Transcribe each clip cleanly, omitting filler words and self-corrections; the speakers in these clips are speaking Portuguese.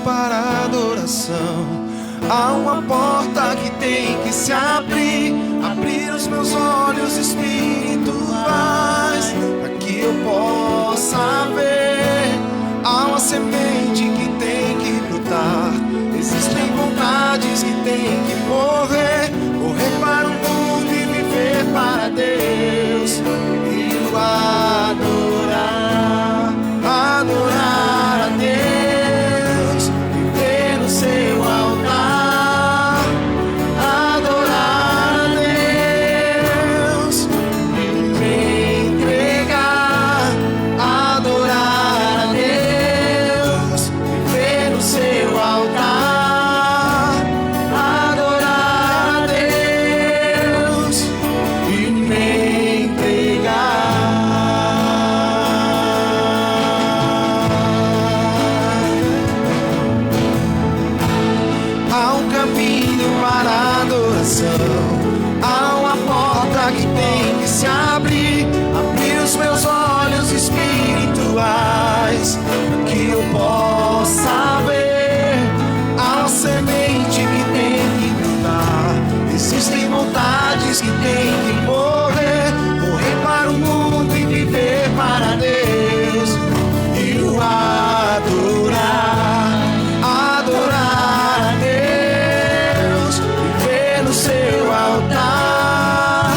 Para a adoração, há uma porta que tem que se abrir. Abrir os meus olhos espirituais, para que eu possa ver. Há uma semente que tem que brotar. Existem vontades que tem que morrer. Morrer para o mundo e viver para Deus. E o adorar, adorar a Deus. Seu altar, adorar a Deus, me entregar, adorar a Deus, viver no seu altar, adorar a Deus e me entregar. Há um caminho para a adoração, há uma porta que tem que se abrir. Abrir os meus olhos espirituais, para que eu possa ver. Há uma semente que tem que brotar. Existem vontades que tem que morrer. Morrer para o mundo e viver para Deus. E o adorar, adorar a Deus, viver no seu altar,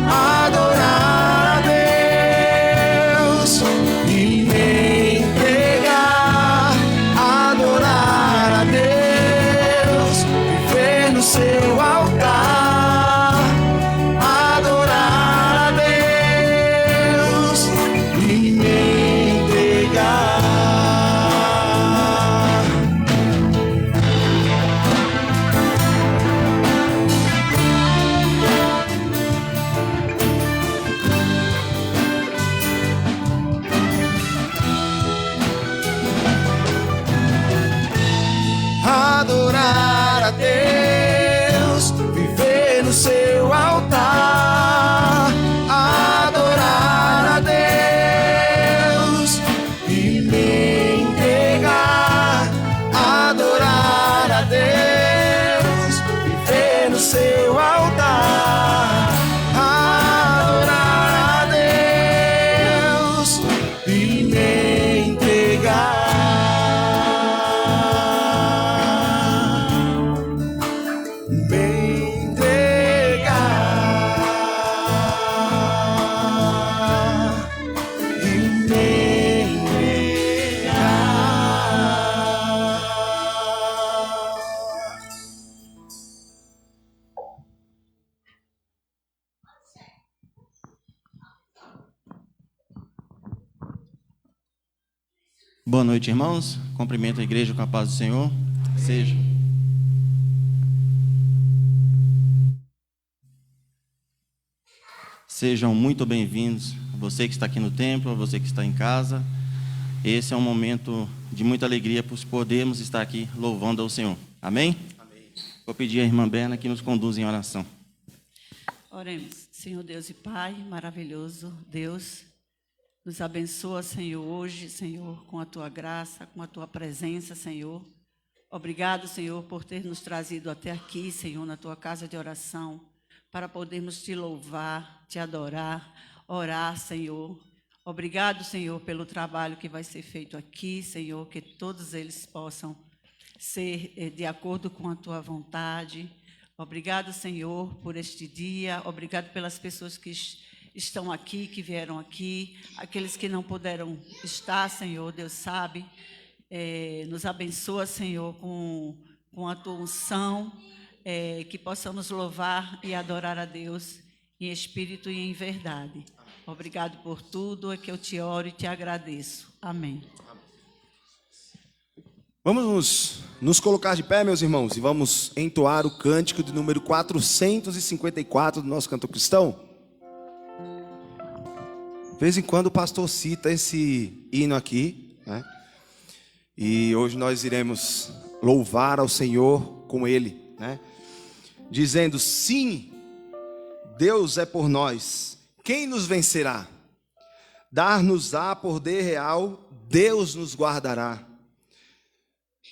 adorar a Deus e me entregar, adorar a Deus, viver no seu altar, adorar a Deus e me entregar. Adorar a Deus, viver no seu altar, adorar a Deus e me entregar, adorar a Deus, viver no seu altar, adorar a Deus e me entregar. Boa noite, irmãos. Cumprimento a igreja com a paz do Senhor. Sejam muito bem-vindos, você que está aqui no templo, você que está em casa. Esse é um momento de muita alegria por podermos estar aqui louvando ao Senhor. Amém? Amém. Vou pedir à irmã Berna que nos conduza em oração. Oremos. Senhor Deus e Pai, maravilhoso Deus, nos abençoa, Senhor, hoje, Senhor, com a Tua graça, com a Tua presença, Senhor. Obrigado, Senhor, por ter nos trazido até aqui, Senhor, na Tua casa de oração, para podermos Te louvar, Te adorar, orar, Senhor. Obrigado, Senhor, pelo trabalho que vai ser feito aqui, Senhor, que todos eles possam ser de acordo com a Tua vontade. Obrigado, Senhor, por este dia. Obrigado pelas pessoas que estão aqui, que vieram aqui, aqueles que não puderam estar, Senhor, Deus sabe. Nos abençoa, Senhor, com a Tua unção, que possamos louvar e adorar a Deus em espírito e em verdade. Obrigado por tudo, é que eu Te oro e Te agradeço. Amém. Vamos nos colocar de pé, meus irmãos, e vamos entoar o cântico de número 454 do nosso canto cristão. De vez em quando o pastor cita esse hino aqui, né? E hoje nós iremos louvar ao Senhor com Ele, né? Dizendo: sim, Deus é por nós, quem nos vencerá? Dar-nos-á poder real, Deus nos guardará.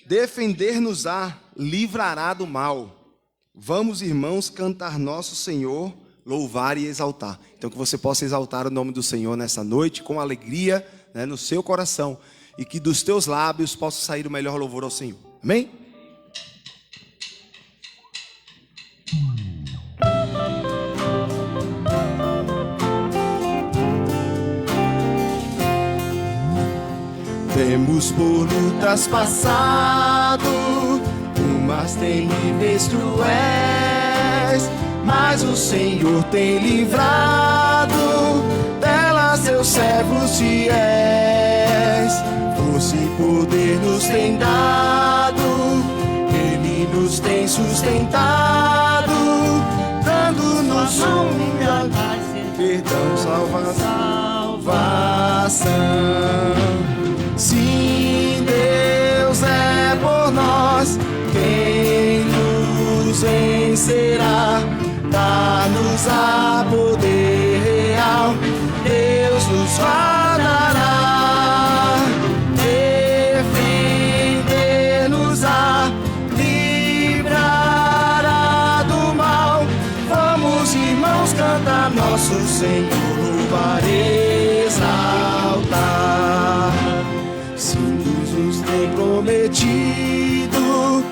Defender-nos-á, livrará do mal. Vamos, irmãos, cantar nosso Senhor, louvar e exaltar. Então que você possa exaltar o nome do Senhor nessa noite com alegria, né, no seu coração, e que dos teus lábios possa sair o melhor louvor ao Senhor. Amém? Temos por lutas passado, umas terríveis cruéis, mas o Senhor tem livrado delas seus servos fiéis. Força e poder nos tem dado, Ele nos tem sustentado, dando-nos perdão, salvação. Sim, Deus é por nós, quem nos vencerá? Dá-nos-á poder real, Deus nos guardará. Defender-nos-á, livrará do mal. Vamos, irmãos, cantar nosso Senhor, louvar e exaltar. Sim, Deus nos tem prometido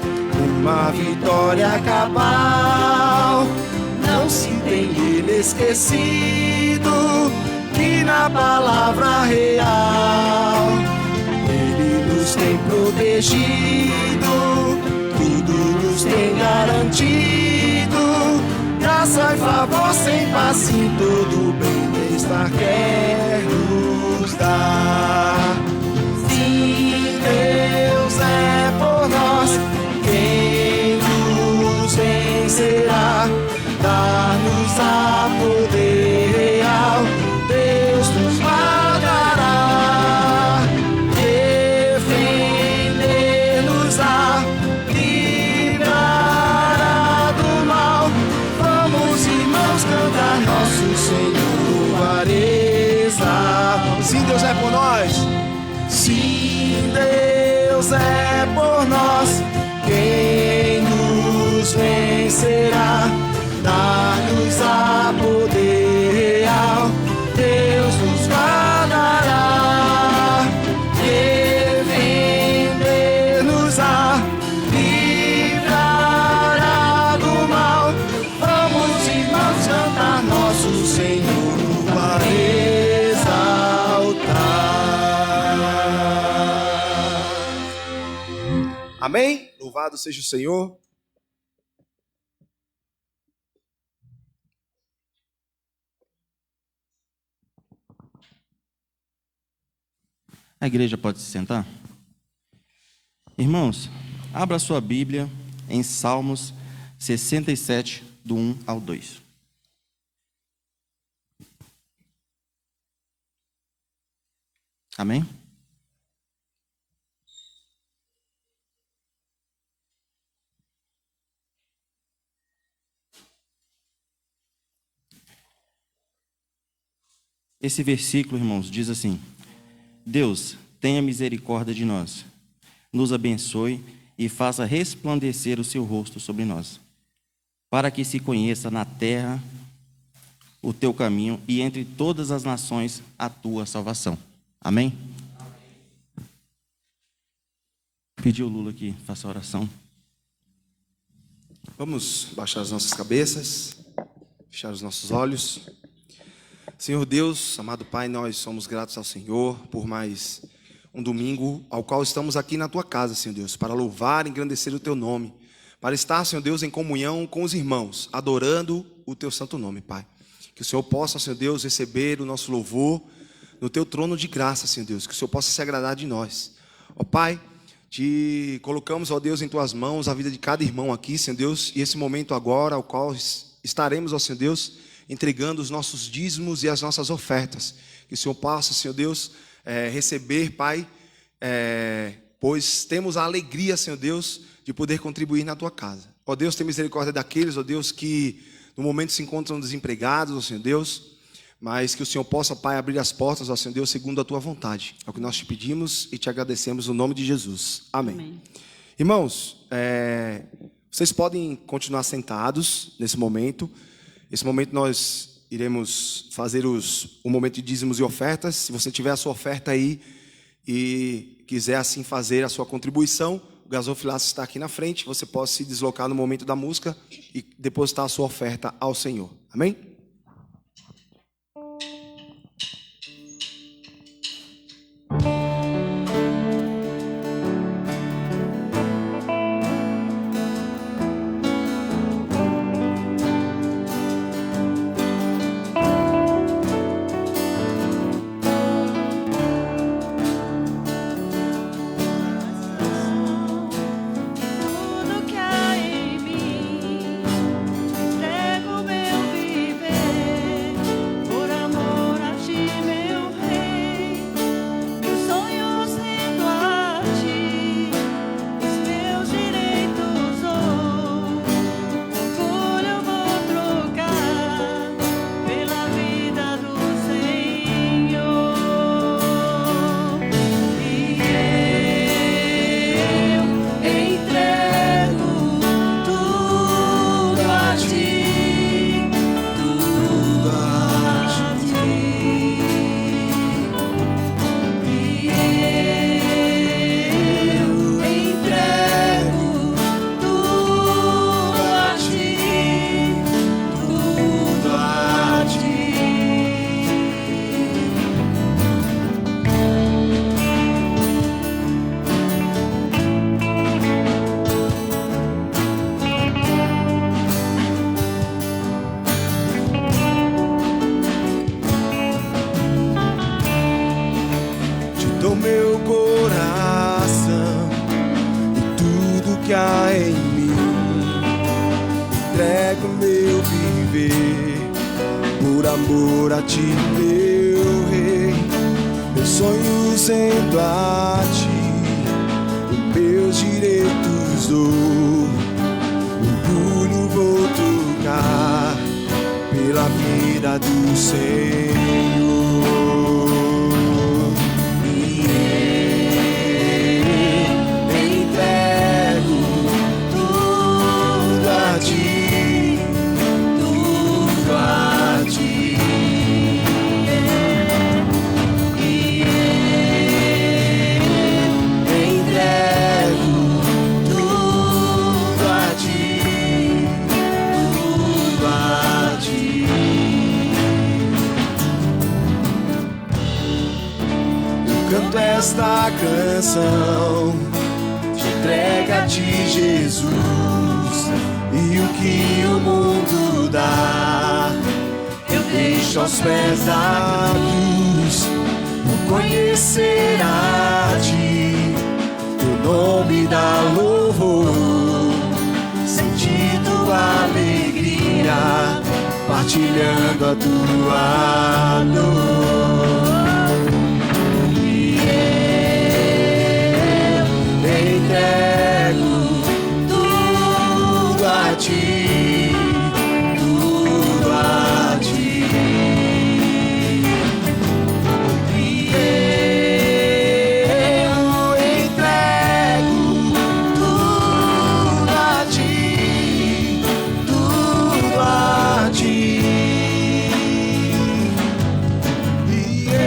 uma vitória cabal. Não se tem Ele esquecido que na palavra real Ele nos tem protegido, tudo nos tem garantido. Graça e favor sem passe, todo bem-estar quer nos dar. Sim, Deus é por nós, quem nos vencerá? Dar-nos-á poder real, Deus nos guardará. Defender-nos-á, livrará do mal. Vamos, irmãos, cantar nosso Senhor, louvar e exaltar. Sim, Deus é por nós. Sim, Deus é por nós, quem nos vencerá? Dar-nos-á poder real, Deus nos guardará. Defender-nos-á, livrará do mal. Vamos, irmãos, cantar nosso Senhor, louvar e exaltar. Amém? Louvado seja o Senhor. A igreja pode se sentar? Irmãos, abra sua Bíblia em Salmos 67, do 1 ao 2. Amém? Esse versículo, irmãos, diz assim: Deus, tenha misericórdia de nós, nos abençoe e faça resplandecer o seu rosto sobre nós, para que se conheça na terra o teu caminho e entre todas as nações a tua salvação. Amém? Pediu o Lula que faça a oração. Vamos baixar as nossas cabeças, fechar os nossos olhos. Senhor Deus, amado Pai, nós somos gratos ao Senhor por mais um domingo ao qual estamos aqui na Tua casa, Senhor Deus, para louvar e engrandecer o Teu nome, para estar, Senhor Deus, em comunhão com os irmãos, adorando o Teu santo nome, Pai. Que o Senhor possa, Senhor Deus, receber o nosso louvor no Teu trono de graça, Senhor Deus, que o Senhor possa se agradar de nós. Ó Pai, te colocamos, ó Deus, em Tuas mãos a vida de cada irmão aqui, Senhor Deus, e esse momento agora ao qual estaremos, ó Senhor Deus, entregando os nossos dízimos e as nossas ofertas. Que o Senhor possa, Senhor Deus, receber, Pai, pois temos a alegria, Senhor Deus, de poder contribuir na tua casa. Ó Deus, tem misericórdia daqueles, ó Deus, que no momento se encontram desempregados, ó Senhor Deus, mas que o Senhor possa, Pai, abrir as portas, ó Senhor Deus, segundo a tua vontade. É o que nós te pedimos e te agradecemos no nome de Jesus. Amém. Amém. Irmãos, vocês podem continuar sentados nesse momento. Nesse momento nós iremos fazer o momento de dízimos e ofertas. Se você tiver a sua oferta aí e quiser assim fazer a sua contribuição, o gasofilaço está aqui na frente. Você pode se deslocar no momento da música e depositar a sua oferta ao Senhor. Amém? Tudo que há em mim, entrego meu viver, por amor a ti, meu rei. Meus sonhos rendo a ti, os meus direitos dou. Orgulho eu vou trocar pela vida do Senhor. E eu entrego tudo a ti, tudo a ti. E eu entrego tudo a ti, tudo a ti. Te dou meu coração e tudo que há em mim. Entrego meu viver por amor a ti, meu rei. Meus sonhos sendo a ti, os meus direitos dou. Orgulho vou trocar pela vida do Senhor. Entrego tudo a ti, tudo a ti. E entrego tudo a ti, tudo a ti. Eu canto esta canção, te entrega a ti, Jesus, e o que o mundo dá, eu deixo aos pés da cruz. Vou conhecer a ti, teu nome dá louvor, sentir tua alegria, partilhando a tua dor. Entrego tudo a ti, tudo a ti. E eu entrego tudo a ti, tudo a ti. E eu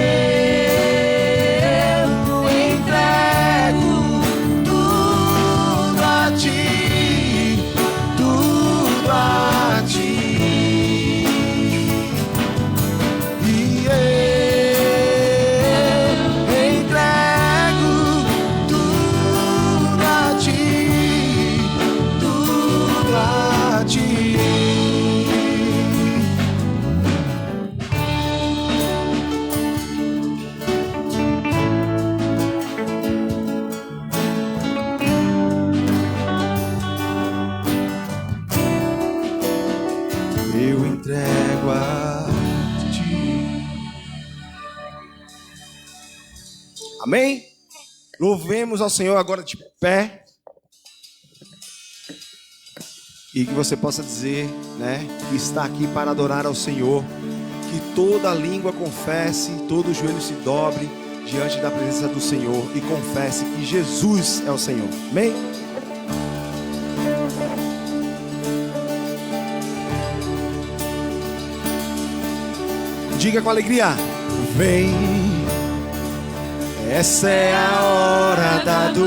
entrego tudo a ti, tudo a ti. E eu entrego tudo a ti, tudo a ti. Eu entrego a ti. Amém? Louvemos ao Senhor agora de pé. E que você possa dizer, né, que está aqui para adorar ao Senhor. Que toda língua confesse, todo joelho se dobre diante da presença do Senhor e confesse que Jesus é o Senhor. Amém? Diga com alegria: vem, essa é a hora da adoração.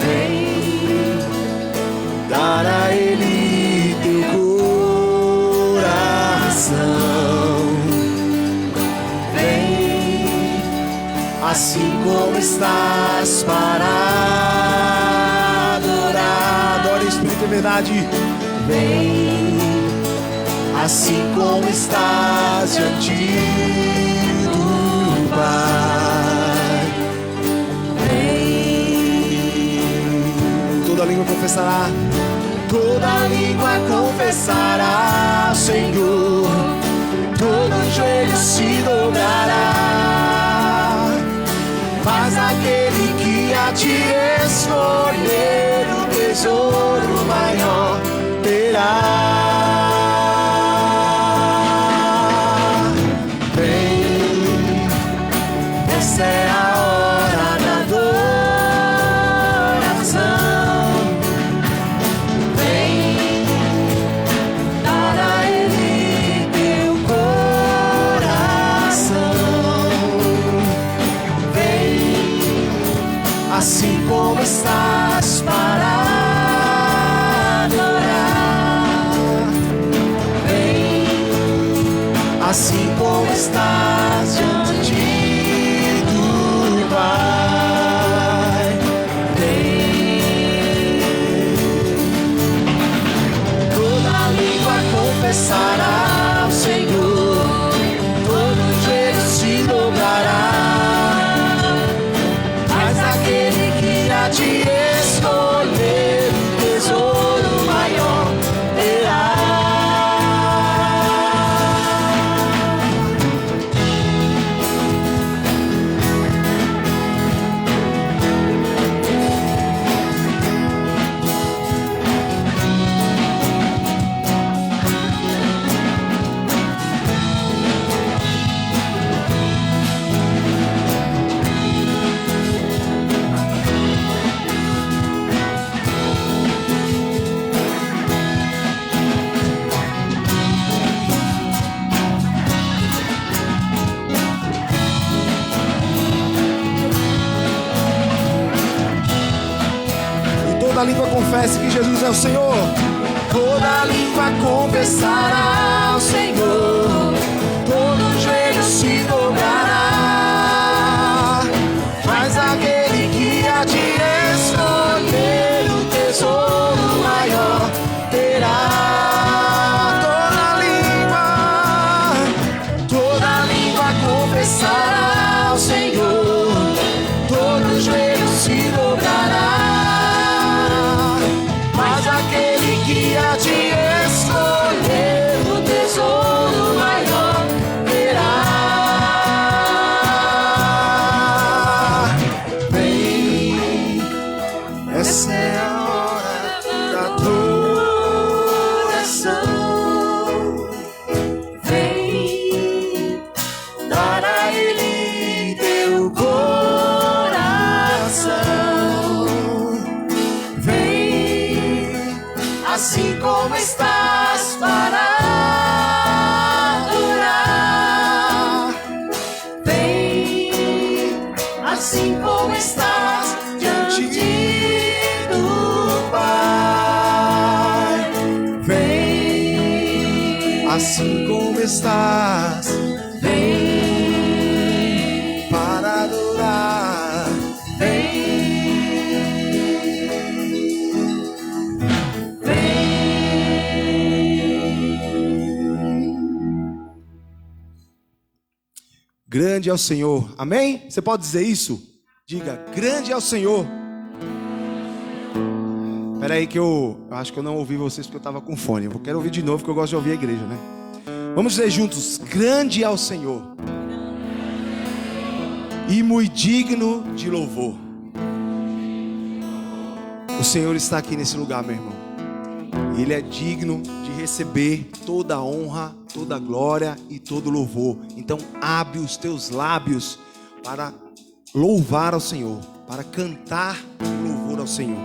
Vem, dar a Ele teu coração. Vem, assim como estás para adorar. Adore o Espírito e verdade. Vem, assim como estás diante do Pai. Vem, toda língua confessará, toda língua confessará ao Senhor, todo joelho se dobrará. Mas aquele que a ti escolher o tesouro maior terá. Vem, essa é a hora da adoração. Vem, dar a Ele teu coração. Vem, assim como estás para assim como estás diante do Pai. Vem, toda língua confessará ao Senhor, todo joelho se dobrará. Mas aquele que a ti escolher o tesouro maior terá. Toda língua confesse que Jesus é o Senhor. Toda língua confessará ao Senhor, todo joelho se dobrará. Mas aquele que a ti escolher o tesouro maior terá. Toda língua confessará ao Senhor, todo joelho se dobrará. Aquele que a ti escolher o tesouro maior terá. Vem, essa é a hora da adoração. Vem, dar a Ele teu coração. Assim como estás para adorar. Vem, assim como estás diante do Pai. Vem, assim como estás. Vem, para adorar. Vem. Grande é o Senhor. Amém? Você pode dizer isso? Diga, grande é o Senhor. Espera aí que eu acho que eu não ouvi vocês porque eu estava com fone. Eu quero ouvir de novo porque eu gosto de ouvir a igreja, né? Vamos dizer juntos, grande é o Senhor. e muito digno de louvor. O Senhor está aqui nesse lugar, meu irmão. Ele é digno de receber toda a honra, toda a glória e todo o louvor. Então abre os teus lábios para louvar ao Senhor, para cantar louvor ao Senhor,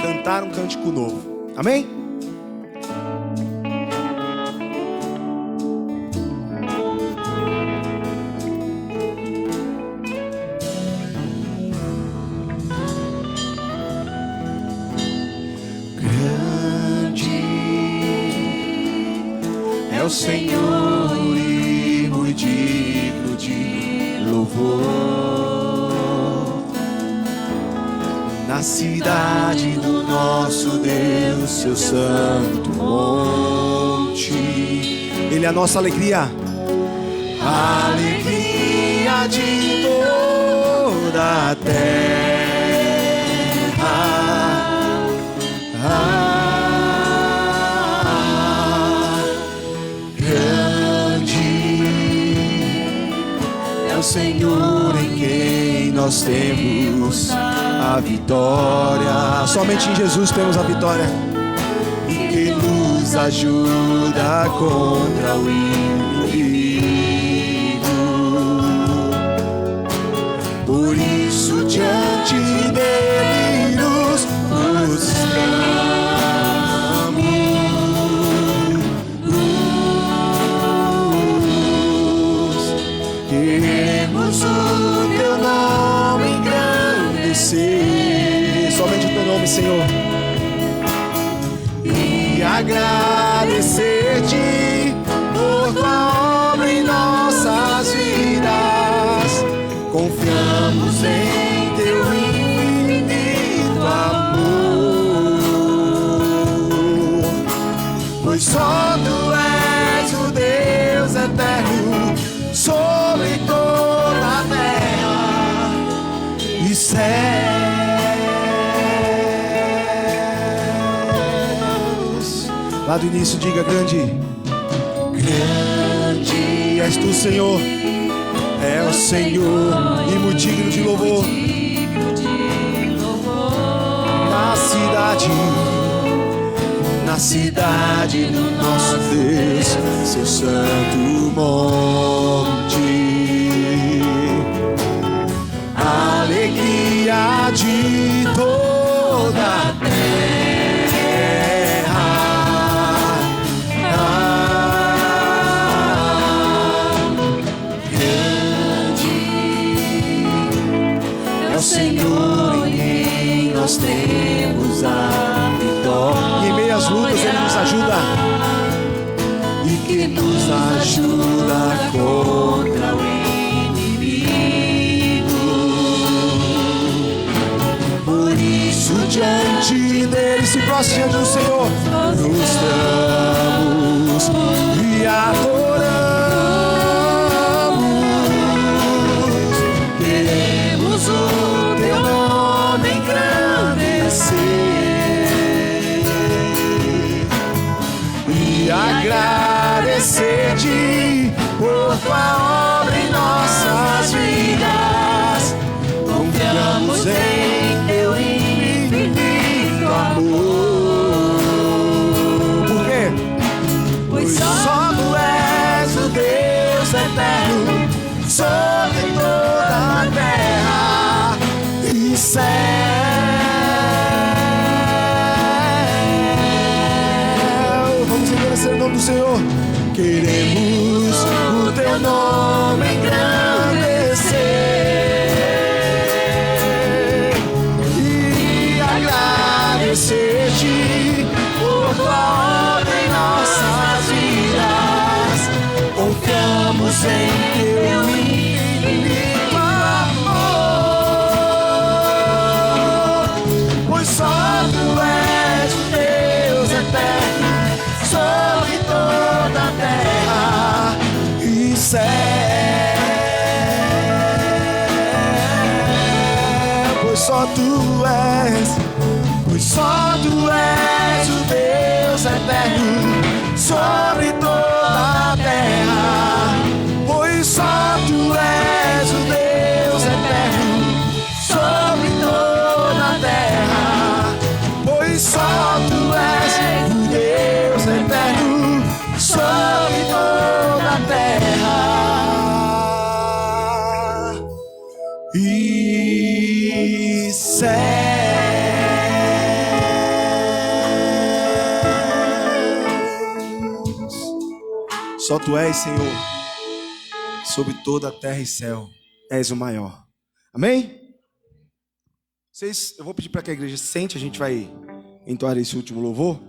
cantar um cântico novo. Amém? O Senhor e muito digno de louvor. Na cidade do nosso Deus, seu santo monte. Ele é a nossa alegria. A alegria de toda a terra. Senhor em quem nós temos a vitória. Somente em Jesus temos a vitória. E que nos ajuda contra o inimigo. Por isso diante dele nos prostramos. Queremos o teu nome engrandecer, somente o teu nome, Senhor, e agradecer-te por tua obra em nossas vidas. Confiamos em teu infinito amor, pois só tu és o Deus eterno sobre toda a terra e céus. Lá do início diga: grande, grande és tu, Senhor. É o Senhor e muito digno de louvor. Na cidade do nosso Deus, seu santo monte. A alegria de toda a terra. Grande é o Senhor em quem nós temos a vitória. E em meio às lutas Ele nos ajuda. E que nos ajuda contra o inimigo. Por isso diante dele se prostra diante do Senhor. Nos damos e adoramos. Queremos o teu nome engrandecer e agradecer-te por tua obra em nossas vidas. Confiamos em teu infinito amor. Por quê? Pois só tu és o Deus eterno sobre toda a terra e céu. Vamos engrandecer o nome do Senhor. Queremos o teu nome engrandecer e agradecer-te por tua obra em nossas vidas. Confiamos em teu infinito amor, pois só tu és o Deus eterno sobre toda a terra e céu. Pois só tu és, pois só tu és o Deus eterno sobre toda a terra. Pois só tu és o Deus Só Tu és, Senhor, sobre toda a terra e céu, és o maior. Amém? Eu vou pedir para que a igreja sente, a gente vai entoar esse último louvor,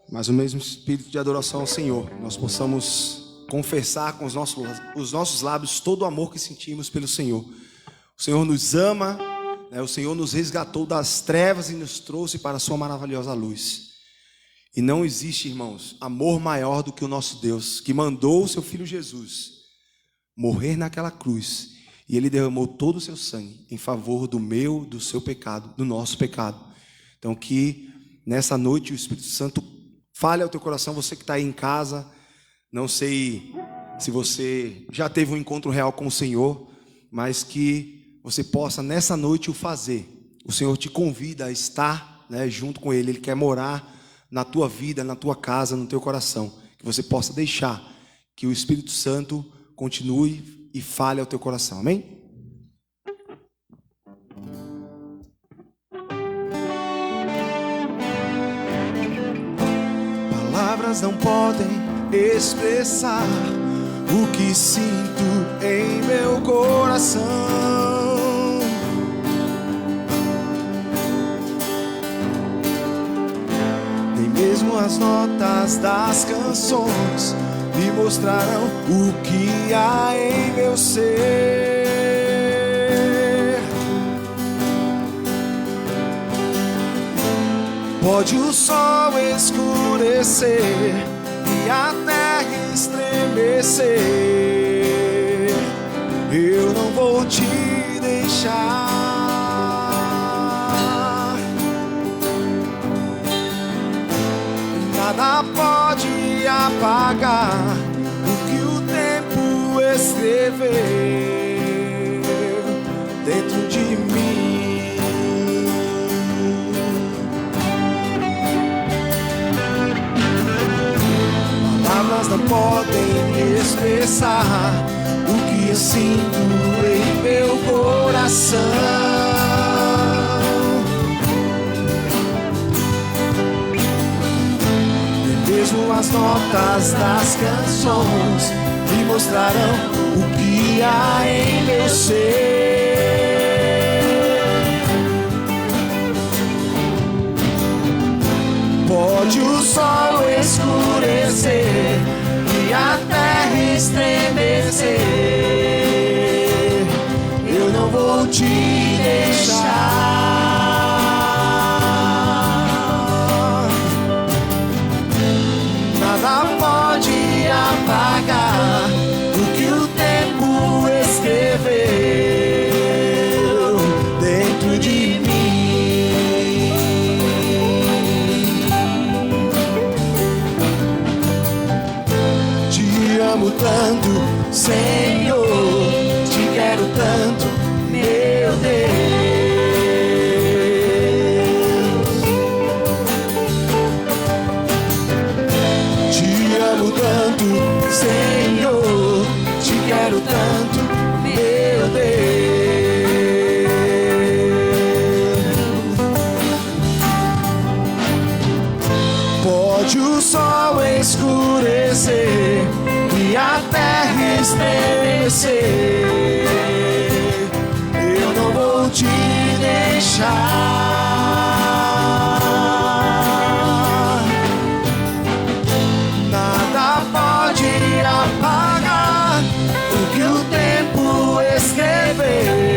mas o mesmo espírito de adoração ao Senhor, nós possamos confessar com os nossos lábios todo o amor que sentimos pelo Senhor. O Senhor nos ama, né? O Senhor nos resgatou das trevas e nos trouxe para a sua maravilhosa luz. E não existe, irmãos, amor maior do que o nosso Deus, que mandou o seu Filho Jesus morrer naquela cruz. E Ele derramou todo o seu sangue em favor do meu, do seu pecado, do nosso pecado. Então que nessa noite o Espírito Santo fale ao teu coração, você que está aí em casa. Não sei se você já teve um encontro real com o Senhor, mas que você possa nessa noite o fazer. O Senhor te convida a estar, né, junto com Ele. Ele quer morar na tua vida, na tua casa, no teu coração. Que você possa deixar que o Espírito Santo continue e fale ao teu coração, amém? Palavras não podem expressar o que sinto em meu coração. Nem mesmo as notas das canções me mostrarão o que há em meu ser. Pode o sol escurecer e a terra estremecer, eu não vou te deixar. Nada pode apagar o que o tempo escreveu dentro de mim. Palavras não podem expressar o que eu sinto em meu coração. Mesmo as notas das canções me mostrarão o que há em meu ser. Pode o sol escurecer e a terra estremecer, eu não vou te deixar. Nada pode apagar o que o tempo escreveu dentro de mim. Te amo tanto, Senhor, te quero tanto, meu Deus. Senhor, te quero tanto, meu Deus. Pode o sol escurecer e a terra estremecer, eu não vou te deixar. Apagar o que o tempo escreveu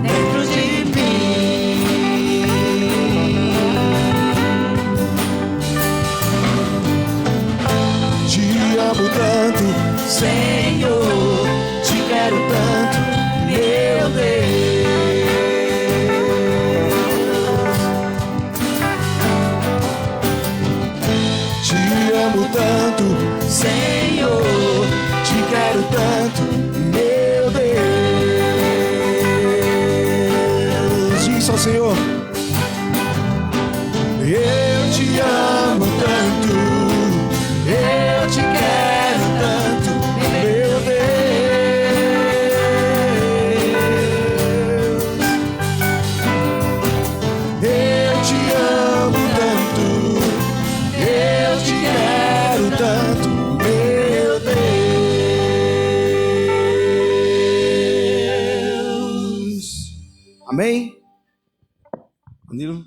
dentro de mim. Te amo tanto, Senhor, Danilo.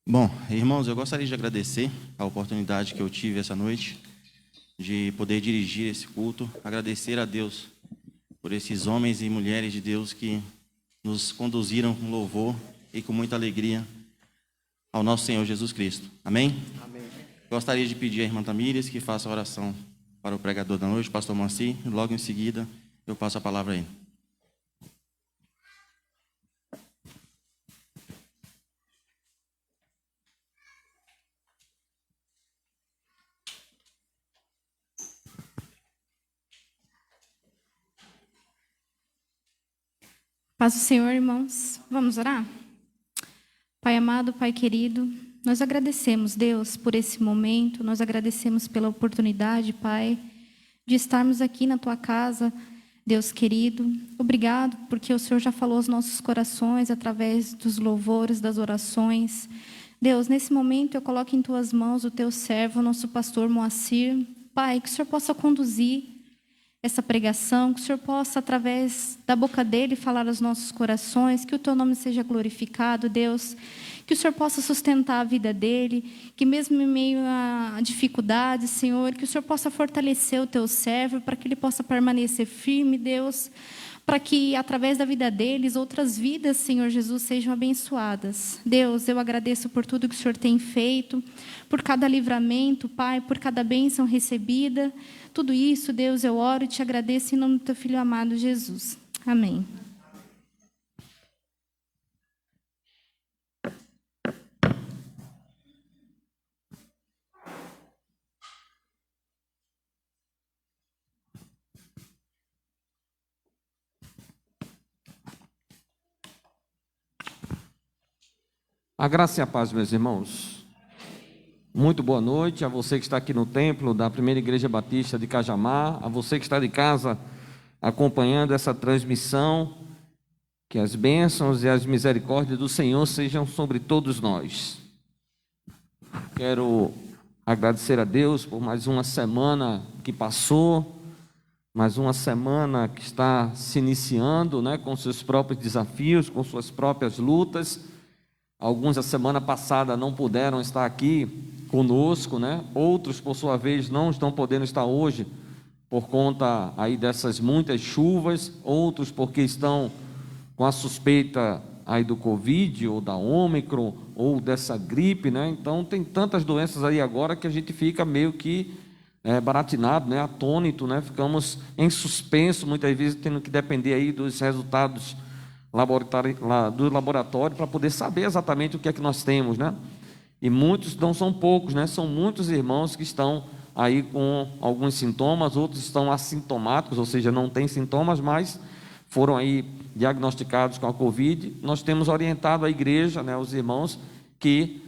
Bom, irmãos, eu gostaria de agradecer a oportunidade que eu tive essa noite de poder dirigir esse culto, agradecer a Deus por esses homens e mulheres de Deus que nos conduziram com louvor e com muita alegria ao nosso Senhor Jesus Cristo. Amém? Amém. Gostaria de pedir à irmã Tamires que faça a oração para o pregador da noite, pastor Moacir, e logo em seguida eu passo a palavra a ele. Paz do Senhor, irmãos. Vamos orar? Pai amado, Pai querido, nós agradecemos, Deus, por esse momento, nós agradecemos pela oportunidade, Pai, de estarmos aqui na Tua casa, Deus querido. Obrigado, porque o Senhor já falou aos nossos corações através dos louvores, das orações. Deus, nesse momento eu coloco em Tuas mãos o Teu servo, o nosso pastor Moacir. Pai, que o Senhor possa conduzir essa pregação, que o Senhor possa, através da boca dele, falar aos nossos corações, que o Teu nome seja glorificado, Deus, que o Senhor possa sustentar a vida dele, que mesmo em meio a dificuldades, Senhor, que o Senhor possa fortalecer o Teu servo, para que ele possa permanecer firme, Deus, para que, através da vida deles, outras vidas, Senhor Jesus, sejam abençoadas. Deus, eu agradeço por tudo que o Senhor tem feito, por cada livramento, Pai, por cada bênção recebida. Tudo isso, Deus, eu oro e te agradeço em nome do Teu Filho amado, Jesus. Amém. A graça e a paz, meus irmãos. Muito boa noite a você que está aqui no templo da Primeira Igreja Batista de Cajamar, a você que está de casa acompanhando essa transmissão, que as bênçãos e as misericórdias do Senhor sejam sobre todos nós. Quero agradecer a Deus por mais uma semana que passou, mais uma semana que está se iniciando, com seus próprios desafios, com suas próprias lutas. Alguns a semana passada não puderam estar aqui conosco, Outros, por sua vez, não estão podendo estar hoje por conta aí dessas muitas chuvas, outros porque estão com a suspeita aí do Covid, ou da Ômicron, ou dessa gripe, Então, tem tantas doenças aí agora que a gente fica meio que baratinado, atônito, Ficamos em suspenso, muitas vezes tendo que depender aí dos resultados do laboratório para poder saber exatamente o que é que nós temos, E muitos, não são poucos, são muitos irmãos que estão aí com alguns sintomas, outros estão assintomáticos, ou seja, não têm sintomas, mas foram aí diagnosticados com a Covid. Nós temos orientado a igreja, os irmãos, que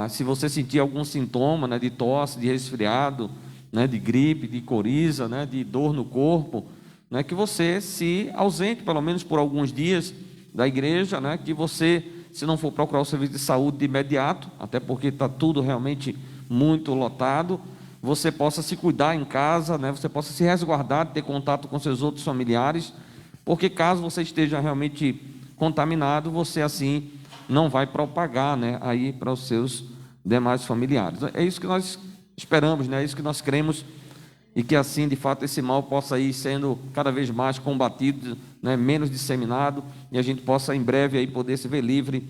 se você sentir algum sintoma, de tosse, de resfriado, de gripe, de coriza, de dor no corpo, que você se ausente, pelo menos por alguns dias da igreja, que você, se não for procurar o serviço de saúde de imediato, até porque está tudo realmente muito lotado, você possa se cuidar em casa, você possa se resguardar de ter contato com seus outros familiares, porque caso você esteja realmente contaminado, você assim não vai propagar, aí para os seus demais familiares. É isso que nós esperamos, é isso que nós cremos, e que assim, de fato, esse mal possa ir sendo cada vez mais combatido, menos disseminado, e a gente possa em breve aí poder se ver livre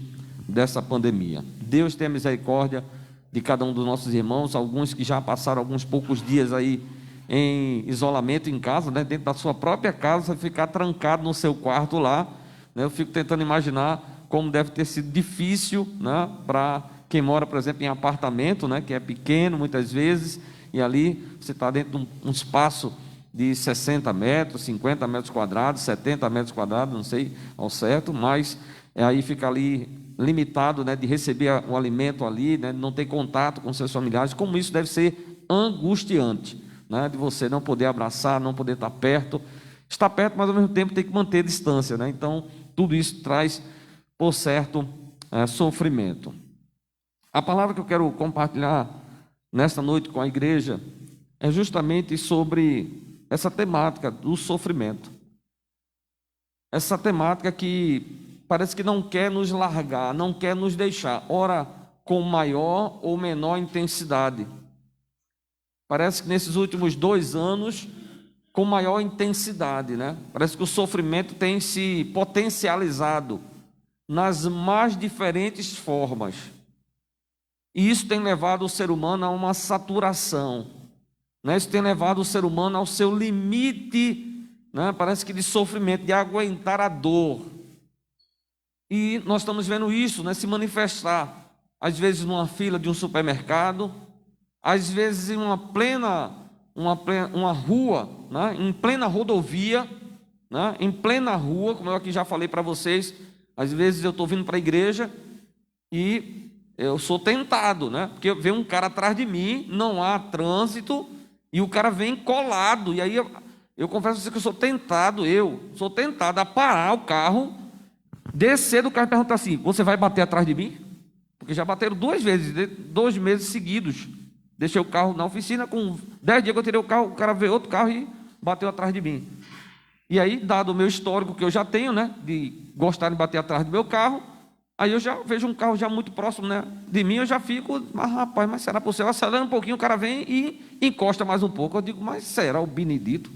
dessa pandemia. Deus tenha misericórdia de cada um dos nossos irmãos, alguns que já passaram alguns poucos dias aí em isolamento em casa, dentro da sua própria casa, ficar trancado no seu quarto lá, Eu fico tentando imaginar como deve ter sido difícil, para quem mora, por exemplo, em apartamento, que é pequeno muitas vezes, e ali você está dentro de um espaço de 60 metros, 50 metros quadrados, 70 metros quadrados, não sei ao certo, mas aí fica ali limitado, de receber o alimento ali, não ter contato com seus familiares. Como isso deve ser angustiante, de você não poder abraçar, não poder estar perto, mas ao mesmo tempo tem que manter distância, Então, tudo isso traz, por certo, sofrimento. A palavra que eu quero compartilhar nesta noite com a igreja é justamente sobre essa temática do sofrimento. Essa temática que parece que não quer nos largar, não quer nos deixar, ora com maior ou menor intensidade. Parece que nesses últimos 2 anos, com maior intensidade, né? Parece que o sofrimento tem se potencializado nas mais diferentes formas. E isso tem levado o ser humano a uma saturação, né? Isso tem levado o ser humano ao seu limite, né? Parece que de sofrimento, de aguentar a dor. E nós estamos vendo isso, né, se manifestar, às vezes numa fila de um supermercado, às vezes em uma rua, né, em plena rodovia, né, em plena rua, como eu aqui já falei para vocês. Às vezes eu estou vindo para a igreja e eu sou tentado, né, porque vem um cara atrás de mim, não há trânsito, e o cara vem colado, e aí eu confesso a você que eu sou tentado a parar o carro, descer do carro e perguntar assim: você vai bater atrás de mim? Porque já bateram 2 vezes, 2 meses seguidos. Deixei o carro na oficina, com 10 dias que eu tirei o carro, o cara veio outro carro e bateu atrás de mim. E aí, dado o meu histórico que eu já tenho, né, de gostar de bater atrás do meu carro, aí eu já vejo um carro já muito próximo, né, de mim, eu já fico: mas rapaz, mas será possível? Acelera um pouquinho, o cara vem e encosta mais um pouco. Eu digo: mas será o Benedito?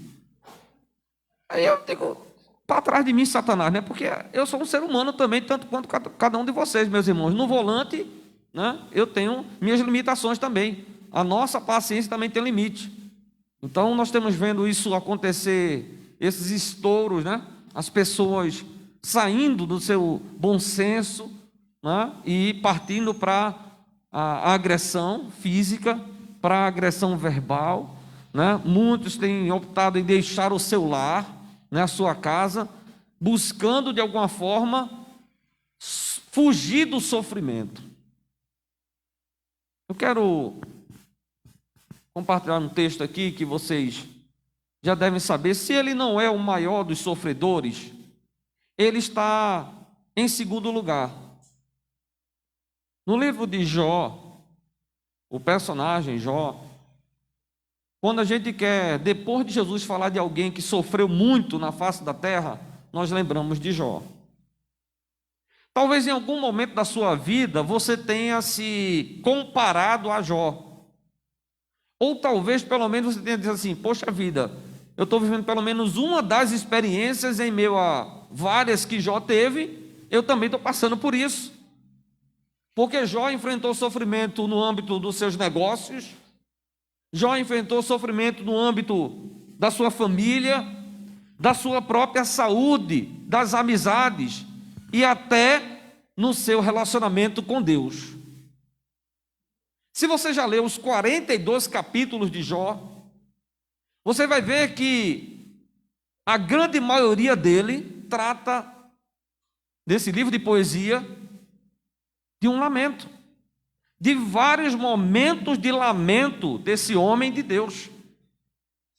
Aí eu digo: para trás de mim, Satanás, né? Porque eu sou um ser humano também, tanto quanto cada um de vocês, meus irmãos. No volante, né, eu tenho minhas limitações também. A nossa paciência também tem limite. Então, nós estamos vendo isso acontecer, esses estouros, né? As pessoas saindo do seu bom senso, né, e partindo para a agressão física, para a agressão verbal, né? Muitos têm optado em deixar o seu lar, né, a sua casa, buscando de alguma forma fugir do sofrimento. Eu quero compartilhar um texto aqui que vocês já devem saber. Se ele não é o maior dos sofredores, ele está em segundo lugar. No livro de Jó, o personagem Jó, quando a gente quer, depois de Jesus, falar de alguém que sofreu muito na face da terra, nós lembramos de Jó. Talvez em algum momento da sua vida você tenha se comparado a Jó. Ou talvez, pelo menos, você tenha dito assim: poxa vida, eu estou vivendo pelo menos uma das experiências em meio a várias que Jó teve, eu também estou passando por isso. Porque Jó enfrentou sofrimento no âmbito dos seus negócios, Jó enfrentou sofrimento no âmbito da sua família, da sua própria saúde, das amizades e até no seu relacionamento com Deus. Se você já leu os 42 capítulos de Jó, você vai ver que a grande maioria dele trata, desse livro de poesia, de um lamento, de vários momentos de lamento desse homem de Deus.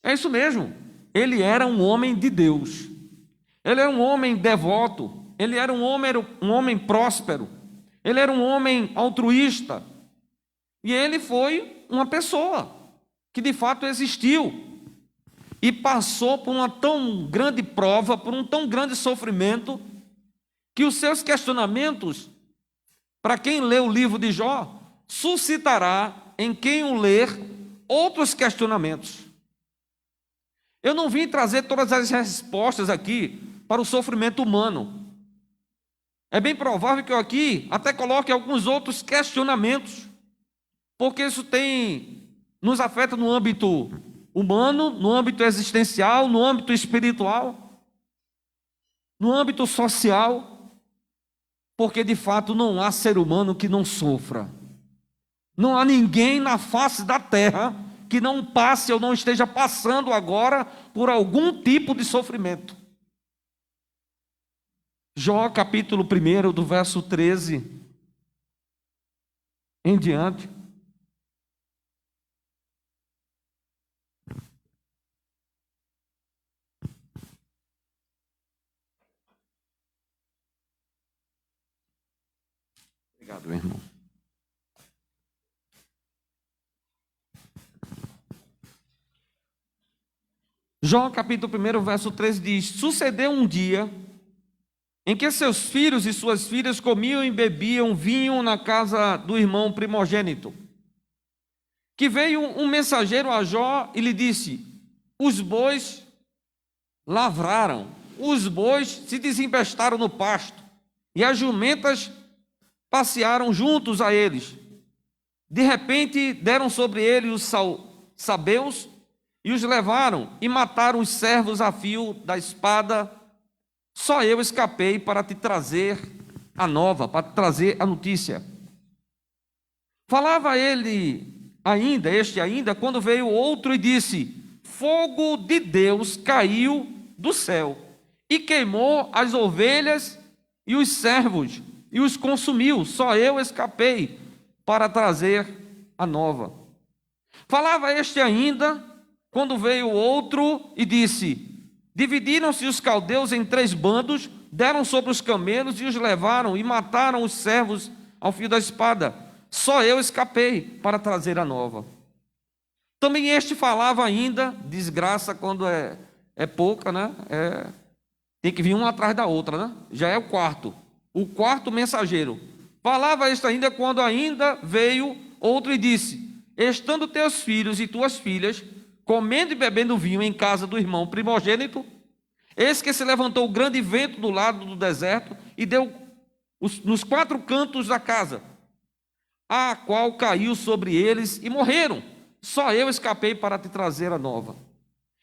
É isso mesmo, ele era um homem de Deus, ele era um homem devoto, ele era um homem próspero, ele era um homem altruísta, e ele foi uma pessoa que de fato existiu e passou por uma tão grande prova, por um tão grande sofrimento, que os seus questionamentos, para quem lê o livro de Jó, suscitará em quem o ler outros questionamentos. Eu não vim trazer todas as respostas aqui para o sofrimento humano. É bem provável que eu aqui até coloque alguns outros questionamentos, porque isso nos afeta no âmbito humano, no âmbito existencial, no âmbito espiritual, no âmbito social, porque de fato não há ser humano que não sofra. Não há ninguém na face da terra que não passe ou não esteja passando agora por algum tipo de sofrimento. Jó, capítulo 1, do verso 13 em diante. Obrigado, meu irmão. Jó capítulo 1, verso 13 diz: sucedeu um dia em que seus filhos e suas filhas comiam e bebiam vinho na casa do irmão primogênito, que veio um mensageiro a Jó e lhe disse: os bois lavraram, os bois se desembestaram no pasto, e as jumentas passearam juntos a eles. De repente deram sobre ele os sabeus e os levaram e mataram os servos a fio da espada. Só eu escapei para te trazer a nova, para te trazer a notícia. Falava este ainda, quando veio outro e disse: fogo de Deus caiu do céu e queimou as ovelhas e os servos e os consumiu. Só eu escapei para trazer a nova. Falava este ainda, quando veio outro e disse: dividiram-se os caldeus em 3 bandos, deram sobre os camelos e os levaram e mataram os servos ao fio da espada. Só eu escapei para trazer a nova. Também este falava ainda, desgraça quando é pouca, né? Tem que vir uma atrás da outra, né? Já é o quarto mensageiro. Falava este ainda quando ainda veio outro e disse: estando teus filhos e tuas filhas comendo e bebendo vinho em casa do irmão primogênito, eis que se levantou o grande vento do lado do deserto e deu nos 4 cantos da casa, a qual caiu sobre eles e morreram. Só eu escapei para te trazer a nova.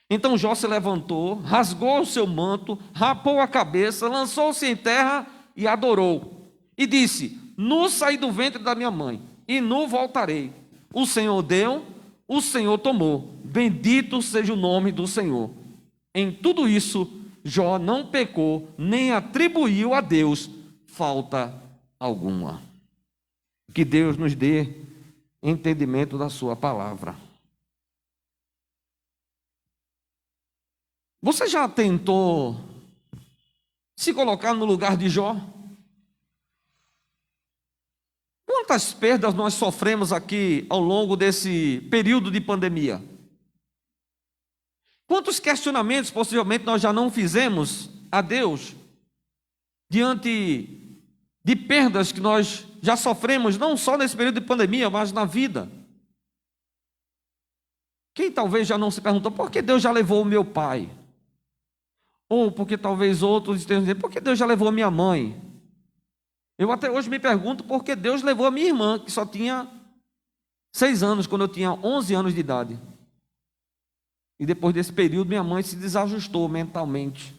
Então Jó se levantou, rasgou o seu manto, rapou a cabeça, lançou-se em terra e adorou. E disse: nu saí do ventre da minha mãe, e nu voltarei. O Senhor deu, o Senhor tomou. Bendito seja o nome do Senhor. Em tudo isso, Jó não pecou, nem atribuiu a Deus falta alguma. Que Deus nos dê entendimento da sua palavra. Você já tentou se colocar no lugar de Jó? Quantas perdas nós sofremos aqui ao longo desse período de pandemia? Quantos questionamentos possivelmente nós já não fizemos a Deus diante de perdas que nós já sofremos, não só nesse período de pandemia, mas na vida? Quem talvez já não se perguntou: por que Deus já levou o meu pai? Ou porque talvez outros estejam dizendo: por que Deus já levou a minha mãe? Eu até hoje me pergunto por que Deus levou a minha irmã, que só tinha 6 anos, quando eu tinha 11 anos de idade. E depois desse período, minha mãe se desajustou mentalmente.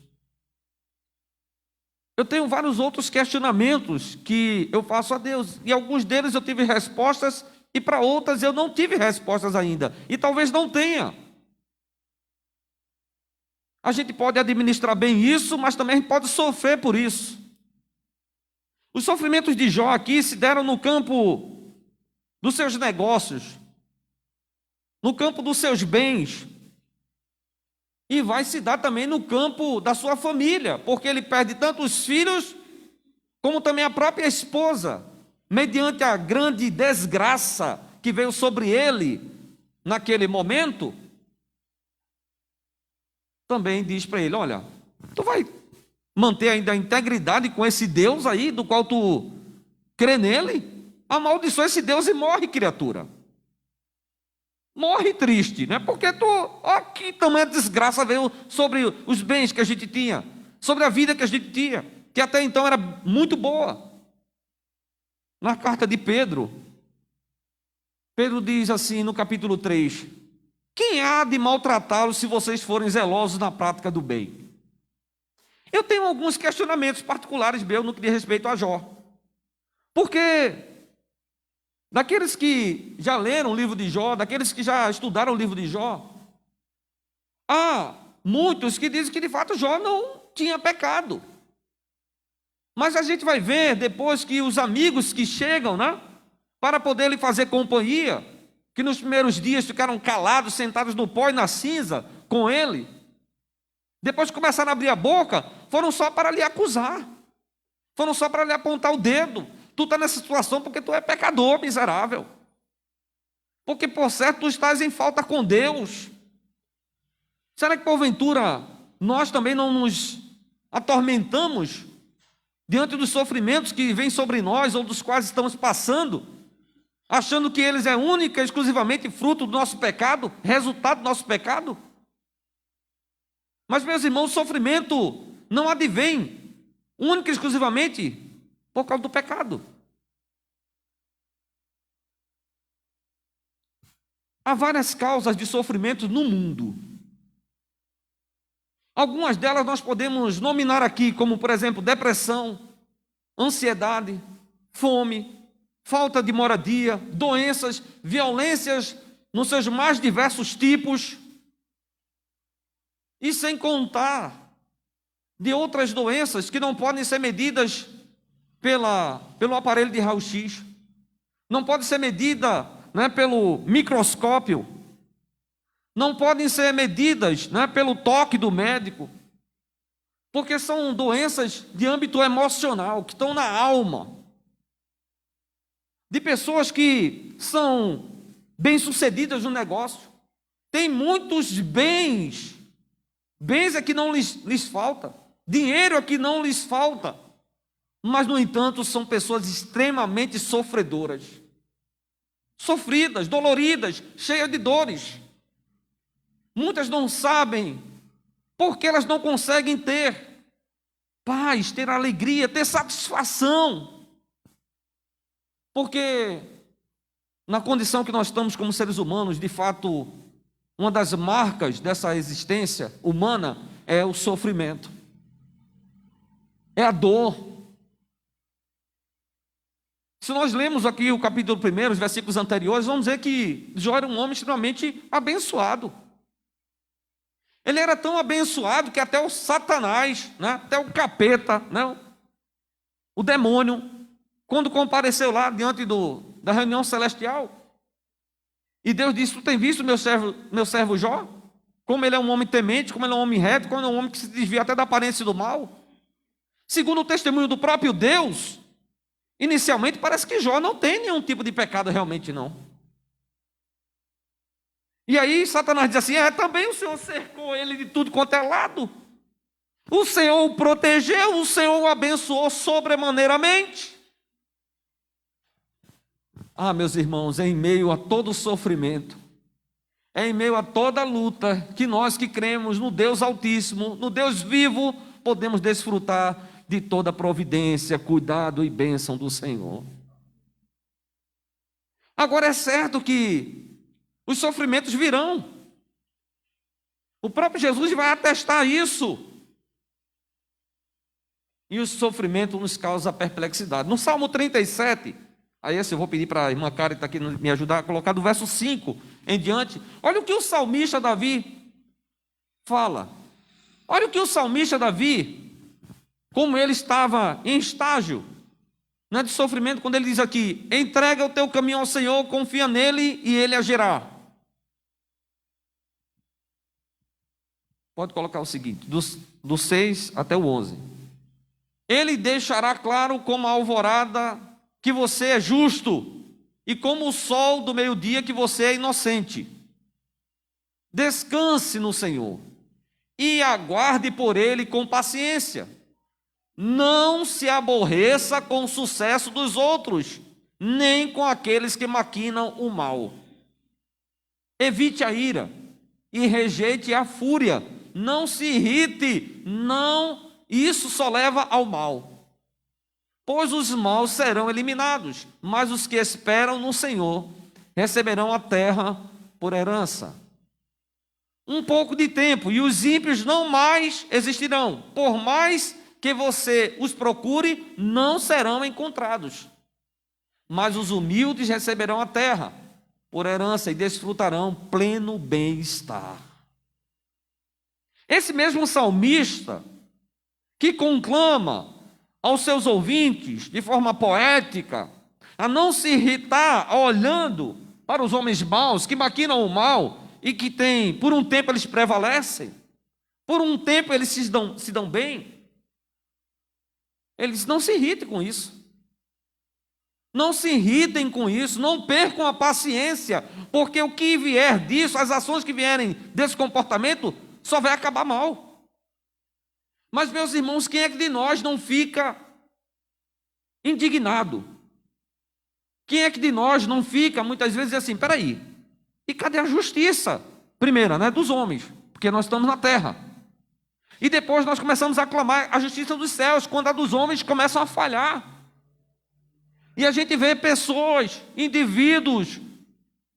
Eu tenho vários outros questionamentos que eu faço a Deus. E alguns deles eu tive respostas, e para outras eu não tive respostas ainda. E talvez não tenha. A gente pode administrar bem isso, mas também a gente pode sofrer por isso. Os sofrimentos de Jó aqui se deram no campo dos seus negócios, no campo dos seus bens, e vai se dar também no campo da sua família, porque ele perde tanto os filhos, como também a própria esposa, mediante a grande desgraça que veio sobre ele naquele momento. Também diz para ele: olha, tu vai manter ainda a integridade com esse Deus aí, do qual tu crê nele? Amaldiçoa esse Deus e morre, criatura. Morre triste, né? Porque ó, que tamanha desgraça veio sobre os bens que a gente tinha, sobre a vida que a gente tinha, que até então era muito boa. Na carta de Pedro, Pedro diz assim no capítulo 3: quem há de maltratá-los se vocês forem zelosos na prática do bem? Eu tenho alguns questionamentos particulares meus no que diz respeito a Jó. Porque daqueles que já leram o livro de Jó, daqueles que já estudaram o livro de Jó, há muitos que dizem que de fato Jó não tinha pecado. Mas a gente vai ver depois que os amigos que chegam, né, para poder lhe fazer companhia, que nos primeiros dias ficaram calados, sentados no pó e na cinza com ele, depois que começaram a abrir a boca, foram só para lhe acusar, foram só para lhe apontar o dedo. Tu está nessa situação porque tu é pecador, miserável. Porque, por certo, tu estás em falta com Deus. Será que porventura nós também não nos atormentamos diante dos sofrimentos que vêm sobre nós ou dos quais estamos passando, achando que eles é única e exclusivamente fruto do nosso pecado, resultado do nosso pecado? Mas, meus irmãos, o sofrimento não advém única e exclusivamente por causa do pecado. Há várias causas de sofrimento no mundo. Algumas delas nós podemos nominar aqui, como, por exemplo, depressão, ansiedade, fome, falta de moradia, doenças, violências nos seus mais diversos tipos, e sem contar de outras doenças que não podem ser medidas pelo aparelho de raio-x, não pode ser medida, né, pelo microscópio, não podem ser medidas, né, pelo toque do médico, porque são doenças de âmbito emocional, que estão na alma, de pessoas que são bem-sucedidas no negócio, têm muitos bens é que não lhes falta, dinheiro é que não lhes falta, mas, no entanto, são pessoas extremamente sofredoras, sofridas, doloridas, cheias de dores. Muitas não sabem porque elas não conseguem ter paz, ter alegria, ter satisfação. Porque na condição que nós estamos como seres humanos, de fato, uma das marcas dessa existência humana é o sofrimento, é a dor. Se nós lemos aqui o capítulo 1, os versículos anteriores, vamos ver que Jó era um homem extremamente abençoado. Ele era tão abençoado que até o Satanás, né, até o capeta, né, o demônio, quando compareceu lá diante da reunião celestial, e Deus disse: tu tem visto meu servo Jó? Como ele é um homem temente, como ele é um homem reto, como ele é um homem que se desvia até da aparência do mal. Segundo o testemunho do próprio Deus, inicialmente parece que Jó não tem nenhum tipo de pecado realmente, não. E aí Satanás diz assim: também o Senhor cercou ele de tudo quanto é lado. O Senhor o protegeu, o Senhor o abençoou sobremaneiramente. Meus irmãos, em meio a todo sofrimento, em meio a toda luta, que nós que cremos no Deus Altíssimo, no Deus vivo, podemos desfrutar de toda providência, cuidado e bênção do Senhor. Agora, é certo que os sofrimentos virão. O próprio Jesus vai atestar isso. E o sofrimento nos causa perplexidade. No Salmo 37, aí eu vou pedir para a irmã Karen que está aqui me ajudar a colocar do verso 5 em diante. Olha o que o salmista Davi fala. Olha o que o salmista Davi, como ele estava em estágio, né, de sofrimento, quando ele diz aqui: entrega o teu caminho ao Senhor, confia nele e ele agirá. Pode colocar o seguinte, do 6 até o 11. Ele deixará claro como a alvorada que você é justo, e como o sol do meio-dia que você é inocente. Descanse no Senhor e aguarde por ele com paciência. Não se aborreça com o sucesso dos outros, nem com aqueles que maquinam o mal. Evite a ira e rejeite a fúria. Não se irrite, isso só leva ao mal. Pois os maus serão eliminados, mas os que esperam no Senhor receberão a terra por herança. Um pouco de tempo e os ímpios não mais existirão. Por mais que você os procure, não serão encontrados. Mas os humildes receberão a terra por herança e desfrutarão pleno bem-estar. Esse mesmo salmista que conclama aos seus ouvintes, de forma poética, a não se irritar olhando para os homens maus, que maquinam o mal e que por um tempo eles prevalecem, por um tempo eles se dão bem. Ele diz: não se irritem com isso. Não se irritem com isso, não percam a paciência, porque o que vier disso, as ações que vierem desse comportamento, só vai acabar mal. Mas, meus irmãos, quem é que de nós não fica indignado? Quem é que de nós não fica, muitas vezes, assim, peraí, e cadê a justiça? Primeira, né, dos homens, porque nós estamos na terra. E depois nós começamos a clamar a justiça dos céus, quando a dos homens começam a falhar. E a gente vê pessoas, indivíduos,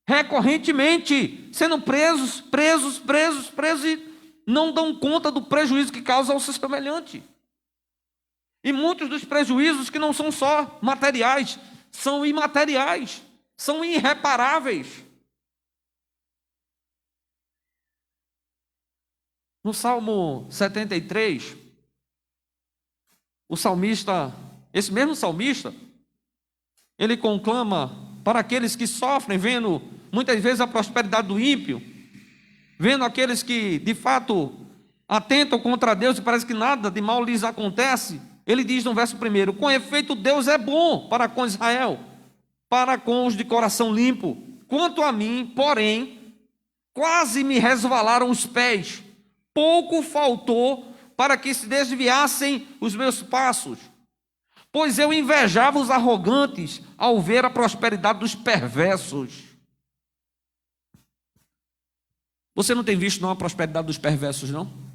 recorrentemente sendo presos e não dão conta do prejuízo que causa ao seu semelhante. E muitos dos prejuízos que não são só materiais, são imateriais, são irreparáveis. No Salmo 73, o salmista, esse mesmo salmista, ele conclama para aqueles que sofrem, vendo muitas vezes a prosperidade do ímpio, vendo aqueles que de fato atentam contra Deus e parece que nada de mal lhes acontece. Ele diz no verso 1: com efeito Deus é bom para com Israel, para com os de coração limpo. Quanto a mim, porém, quase me resvalaram os pés, pouco faltou para que se desviassem os meus passos. Pois eu invejava os arrogantes ao ver a prosperidade dos perversos. Você não tem visto não a prosperidade dos perversos, não?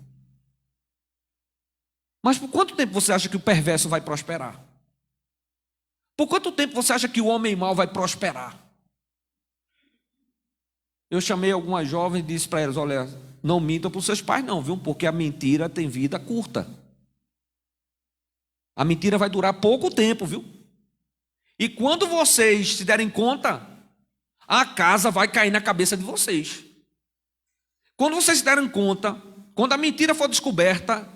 Mas por quanto tempo você acha que o perverso vai prosperar? Por quanto tempo você acha que o homem mau vai prosperar? Eu chamei algumas jovens e disse para elas: olha, não mintam para os seus pais não, viu? Porque a mentira tem vida curta. A mentira vai durar pouco tempo, viu? E quando vocês se derem conta, a casa vai cair na cabeça de vocês. Quando vocês se derem conta, quando a mentira for descoberta,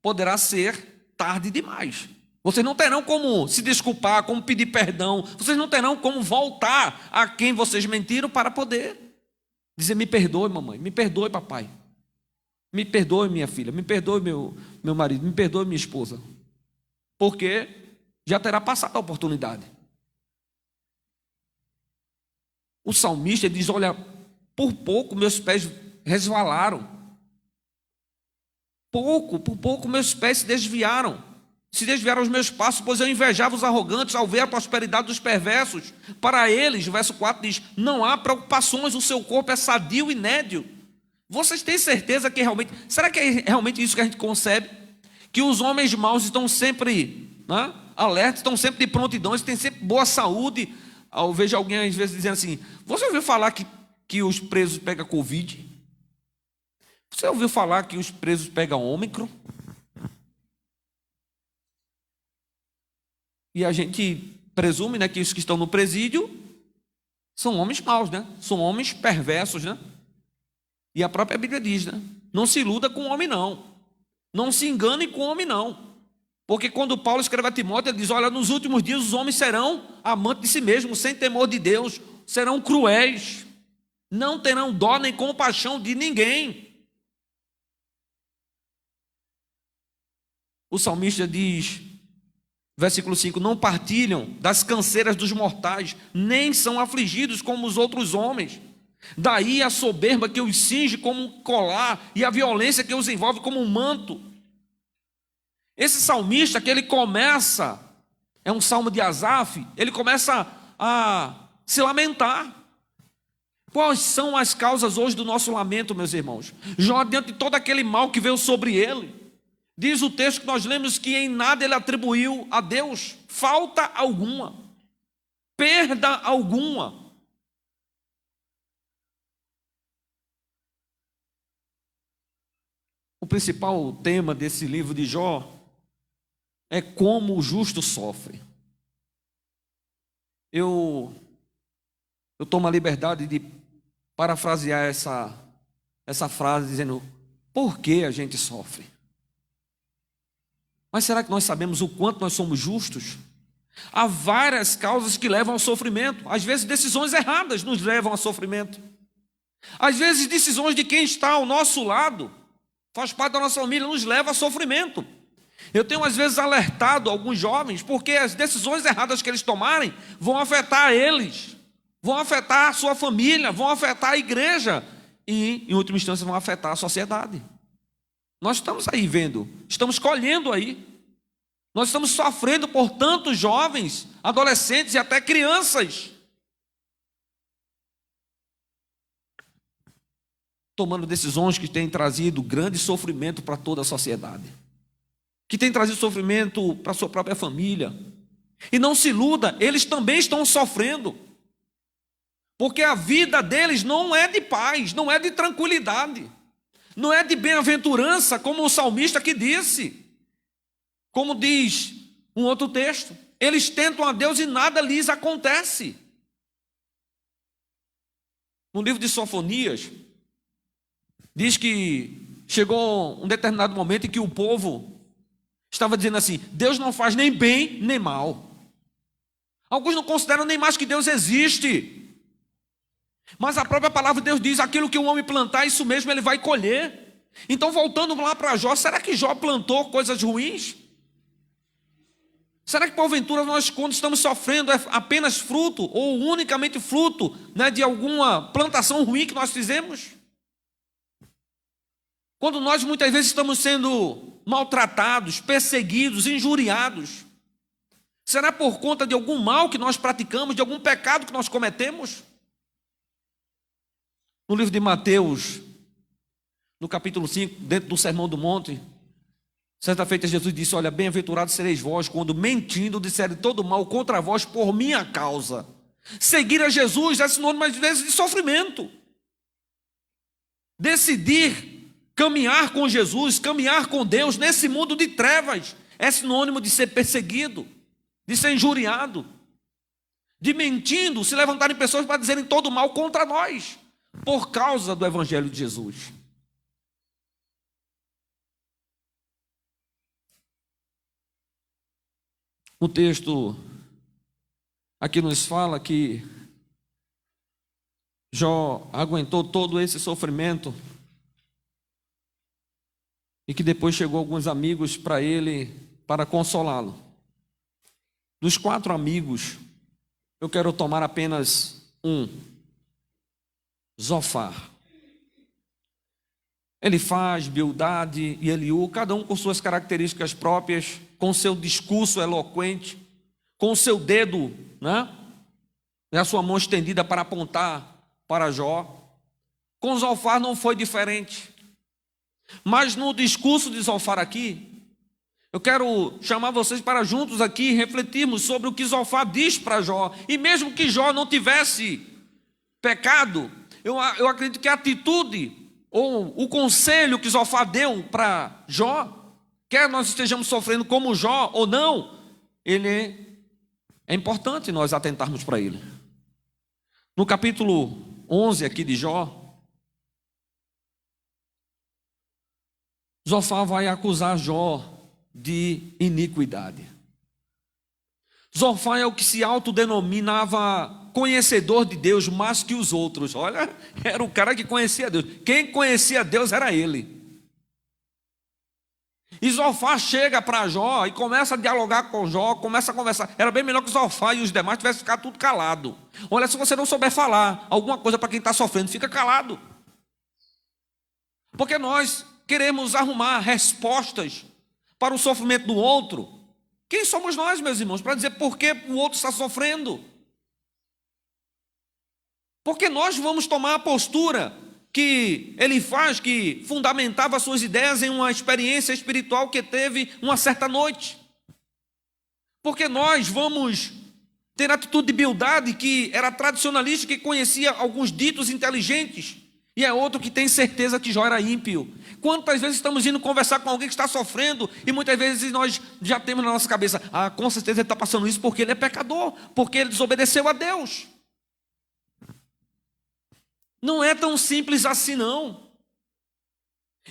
poderá ser tarde demais. Vocês não terão como se desculpar, como pedir perdão. Vocês não terão como voltar a quem vocês mentiram para poder dizer: me perdoe, mamãe, me perdoe, papai, me perdoe, minha filha, me perdoe, meu marido, me perdoe, minha esposa. Porque já terá passado a oportunidade. O salmista diz: olha, por pouco meus pés resvalaram. Por pouco meus pés se desviaram os meus passos, pois eu invejava os arrogantes ao ver a prosperidade dos perversos. Para eles, o verso 4 diz: não há preocupações, o seu corpo é sadio e nédio. Vocês têm certeza que realmente, será que é realmente isso que a gente concebe? Que os homens maus estão sempre, né, alertas, estão sempre de prontidão, eles têm sempre boa saúde. Eu vejo alguém às vezes dizendo assim: você ouviu falar que os presos pegam Covid? Você ouviu falar que os presos pegam Ômicron? E a gente presume, né, que os que estão no presídio são homens maus, né? São homens perversos, né? E a própria Bíblia diz, né? Não se iluda com o homem, não. Não se engane com o homem, não. Porque quando Paulo escreve a Timóteo, ele diz: olha, nos últimos dias os homens serão amantes de si mesmos, sem temor de Deus, serão cruéis, não terão dó nem compaixão de ninguém. O salmista diz, versículo 5: não partilham das canseiras dos mortais, nem são afligidos como os outros homens. Daí a soberba que os cinge como um colar e a violência que os envolve como um manto. Esse salmista que ele começa, é um salmo de Asaf, ele começa a se lamentar. Quais são as causas hoje do nosso lamento, meus irmãos? Jó, diante de todo aquele mal que veio sobre ele, diz o texto que nós lemos que em nada ele atribuiu a Deus falta alguma, perda alguma. O principal tema desse livro de Jó é como o justo sofre. Eu tomo a liberdade de parafrasear essa frase dizendo: por que a gente sofre? Mas será que nós sabemos o quanto nós somos justos? Há várias causas que levam ao sofrimento. Às vezes decisões erradas nos levam ao sofrimento. Às vezes decisões de quem está ao nosso lado, faz parte da nossa família, nos leva a sofrimento. Eu tenho às vezes alertado alguns jovens, porque as decisões erradas que eles tomarem vão afetar eles, vão afetar a sua família, vão afetar a igreja e, em última instância, vão afetar a sociedade. Nós estamos aí vendo, estamos colhendo aí. Nós estamos sofrendo por tantos jovens, adolescentes e até crianças, tomando decisões que têm trazido grande sofrimento para toda a sociedade, que têm trazido sofrimento para a sua própria família. E não se iluda, eles também estão sofrendo, porque a vida deles não é de paz, não é de tranquilidade, não é de bem-aventurança, como o salmista que disse, como diz um outro texto, eles tentam a Deus e nada lhes acontece. No livro de Sofonias, diz que chegou um determinado momento em que o povo estava dizendo assim: Deus não faz nem bem nem mal. Alguns não consideram nem mais que Deus existe. Mas a própria palavra de Deus diz: aquilo que o homem plantar, isso mesmo ele vai colher. Então, voltando lá para Jó, será que Jó plantou coisas ruins? Será que porventura nós, quando estamos sofrendo, é apenas fruto ou unicamente fruto, né, de alguma plantação ruim que nós fizemos? Quando nós muitas vezes estamos sendo maltratados, perseguidos, injuriados, será por conta de algum mal que nós praticamos, de algum pecado que nós cometemos? No livro de Mateus, no capítulo 5, dentro do Sermão do Monte, certa feita Jesus disse: olha, bem-aventurados sereis vós, quando mentindo disserem todo mal contra vós por minha causa. Seguir a Jesus é sinônimo às vezes de sofrimento. Decidir caminhar com Jesus, caminhar com Deus nesse mundo de trevas é sinônimo de ser perseguido, de ser injuriado, de mentindo se levantarem pessoas para dizerem todo mal contra nós, por causa do Evangelho de Jesus. O texto aqui nos fala que Jó aguentou todo esse sofrimento e que depois chegou alguns amigos para ele para consolá-lo. Dos 4 amigos, eu quero tomar apenas um, Zofar. Elifaz, Bildade e Eliú, cada um com suas características próprias, com seu discurso eloquente, com o seu dedo, né, e a sua mão estendida para apontar para Jó. Com Zofar não foi diferente. Mas no discurso de Zofar aqui, eu quero chamar vocês para juntos aqui refletirmos sobre o que Zofar diz para Jó. E mesmo que Jó não tivesse pecado, eu acredito que a atitude ou o conselho que Zofar deu para Jó, quer nós estejamos sofrendo como Jó ou não, é importante nós atentarmos para ele. No capítulo 11 aqui de Jó, Zofar vai acusar Jó de iniquidade. Zofar é o que se autodenominava conhecedor de Deus mais que os outros. Olha, era o cara que conhecia Deus. Quem conhecia Deus era ele. E Zofar chega para Jó e começa a dialogar com Jó, começa a conversar. Era bem melhor que Zofar e os demais tivessem ficado tudo calado. Olha, se você não souber falar alguma coisa para quem está sofrendo, fica calado. Porque nós queremos arrumar respostas para o sofrimento do outro. Quem somos nós, meus irmãos, para dizer por que o outro está sofrendo? Porque nós vamos tomar a postura que ele faz, que fundamentava suas ideias em uma experiência espiritual que teve uma certa noite. Porque nós vamos ter atitude de Bildade, que era tradicionalista, que conhecia alguns ditos inteligentes, e é outro que tem certeza que Jó era ímpio. Quantas vezes estamos indo conversar com alguém que está sofrendo e muitas vezes nós já temos na nossa cabeça: com certeza ele está passando isso porque ele é pecador, porque ele desobedeceu a Deus. Não é tão simples assim não.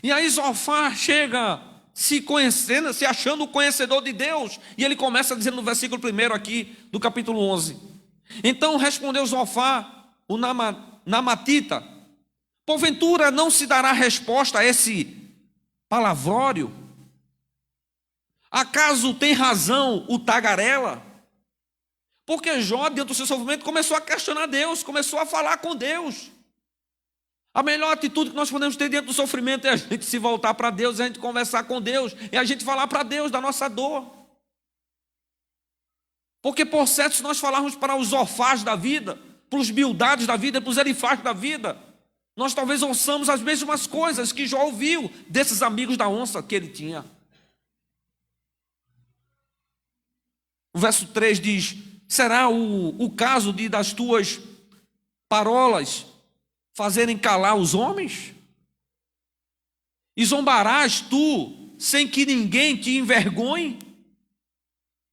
E aí Zofar chega se conhecendo, se achando o conhecedor de Deus, e ele começa dizendo no versículo 1 aqui do capítulo 11: então respondeu Zofar, o Namatita: porventura não se dará resposta a esse palavrório? Acaso tem razão o tagarela? Porque Jó, dentro do seu sofrimento, começou a questionar Deus, começou a falar com Deus. A melhor atitude que nós podemos ter diante do sofrimento é a gente se voltar para Deus, é a gente conversar com Deus, é a gente falar para Deus da nossa dor. Porque por certo, se nós falarmos para os orfãs da vida, para os Bildados da vida, para os Elifás da vida, nós talvez ouçamos as mesmas coisas que Jó ouviu desses amigos da onça que ele tinha. O verso 3 diz: será o caso das tuas parolas fazerem calar os homens? E zombarás tu sem que ninguém te envergonhe?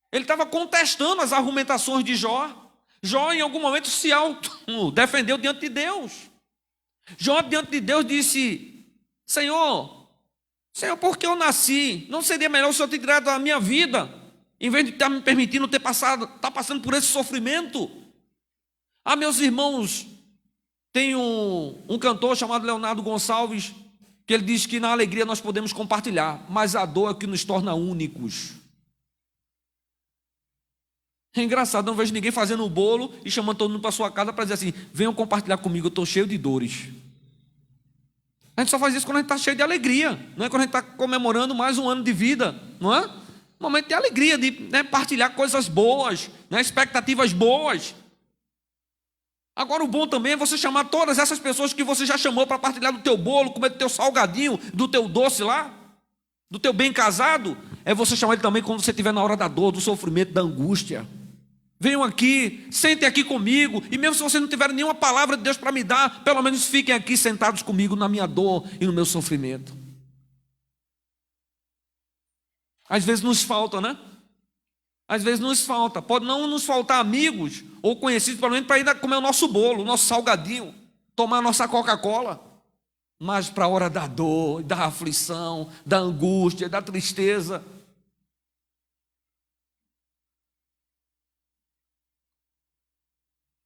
Ele estava contestando as argumentações de Jó. Jó em algum momento se defendeu diante de Deus. Jó diante de Deus disse: Senhor, por que eu nasci? Não seria melhor o Senhor ter tirado a minha vida, em vez de estar me permitindo estar passando por esse sofrimento? Meus irmãos, tem um cantor chamado Leonardo Gonçalves, que ele diz que na alegria nós podemos compartilhar, mas a dor é que nos torna únicos. É engraçado, não vejo ninguém fazendo um bolo e chamando todo mundo para sua casa para dizer assim: venham compartilhar comigo, eu estou cheio de dores. A gente só faz isso quando a gente está cheio de alegria, não é quando a gente está comemorando mais um ano de vida, não é? Um momento de alegria, de partilhar coisas boas, expectativas boas. Agora o bom também é você chamar todas essas pessoas que você já chamou para partilhar do teu bolo, comer do teu salgadinho, do teu doce lá, do teu bem casado. É você chamar ele também quando você estiver na hora da dor, do sofrimento, da angústia. Venham aqui, sentem aqui comigo, e mesmo se vocês não tiverem nenhuma palavra de Deus para me dar, pelo menos fiquem aqui sentados comigo na minha dor e no meu sofrimento. Às vezes nos falta, né? Às vezes nos falta. Pode não nos faltar amigos ou conhecidos, pelo menos para ir comer o nosso bolo, o nosso salgadinho, tomar a nossa Coca-Cola. Mas para a hora da dor, da aflição, da angústia, da tristeza,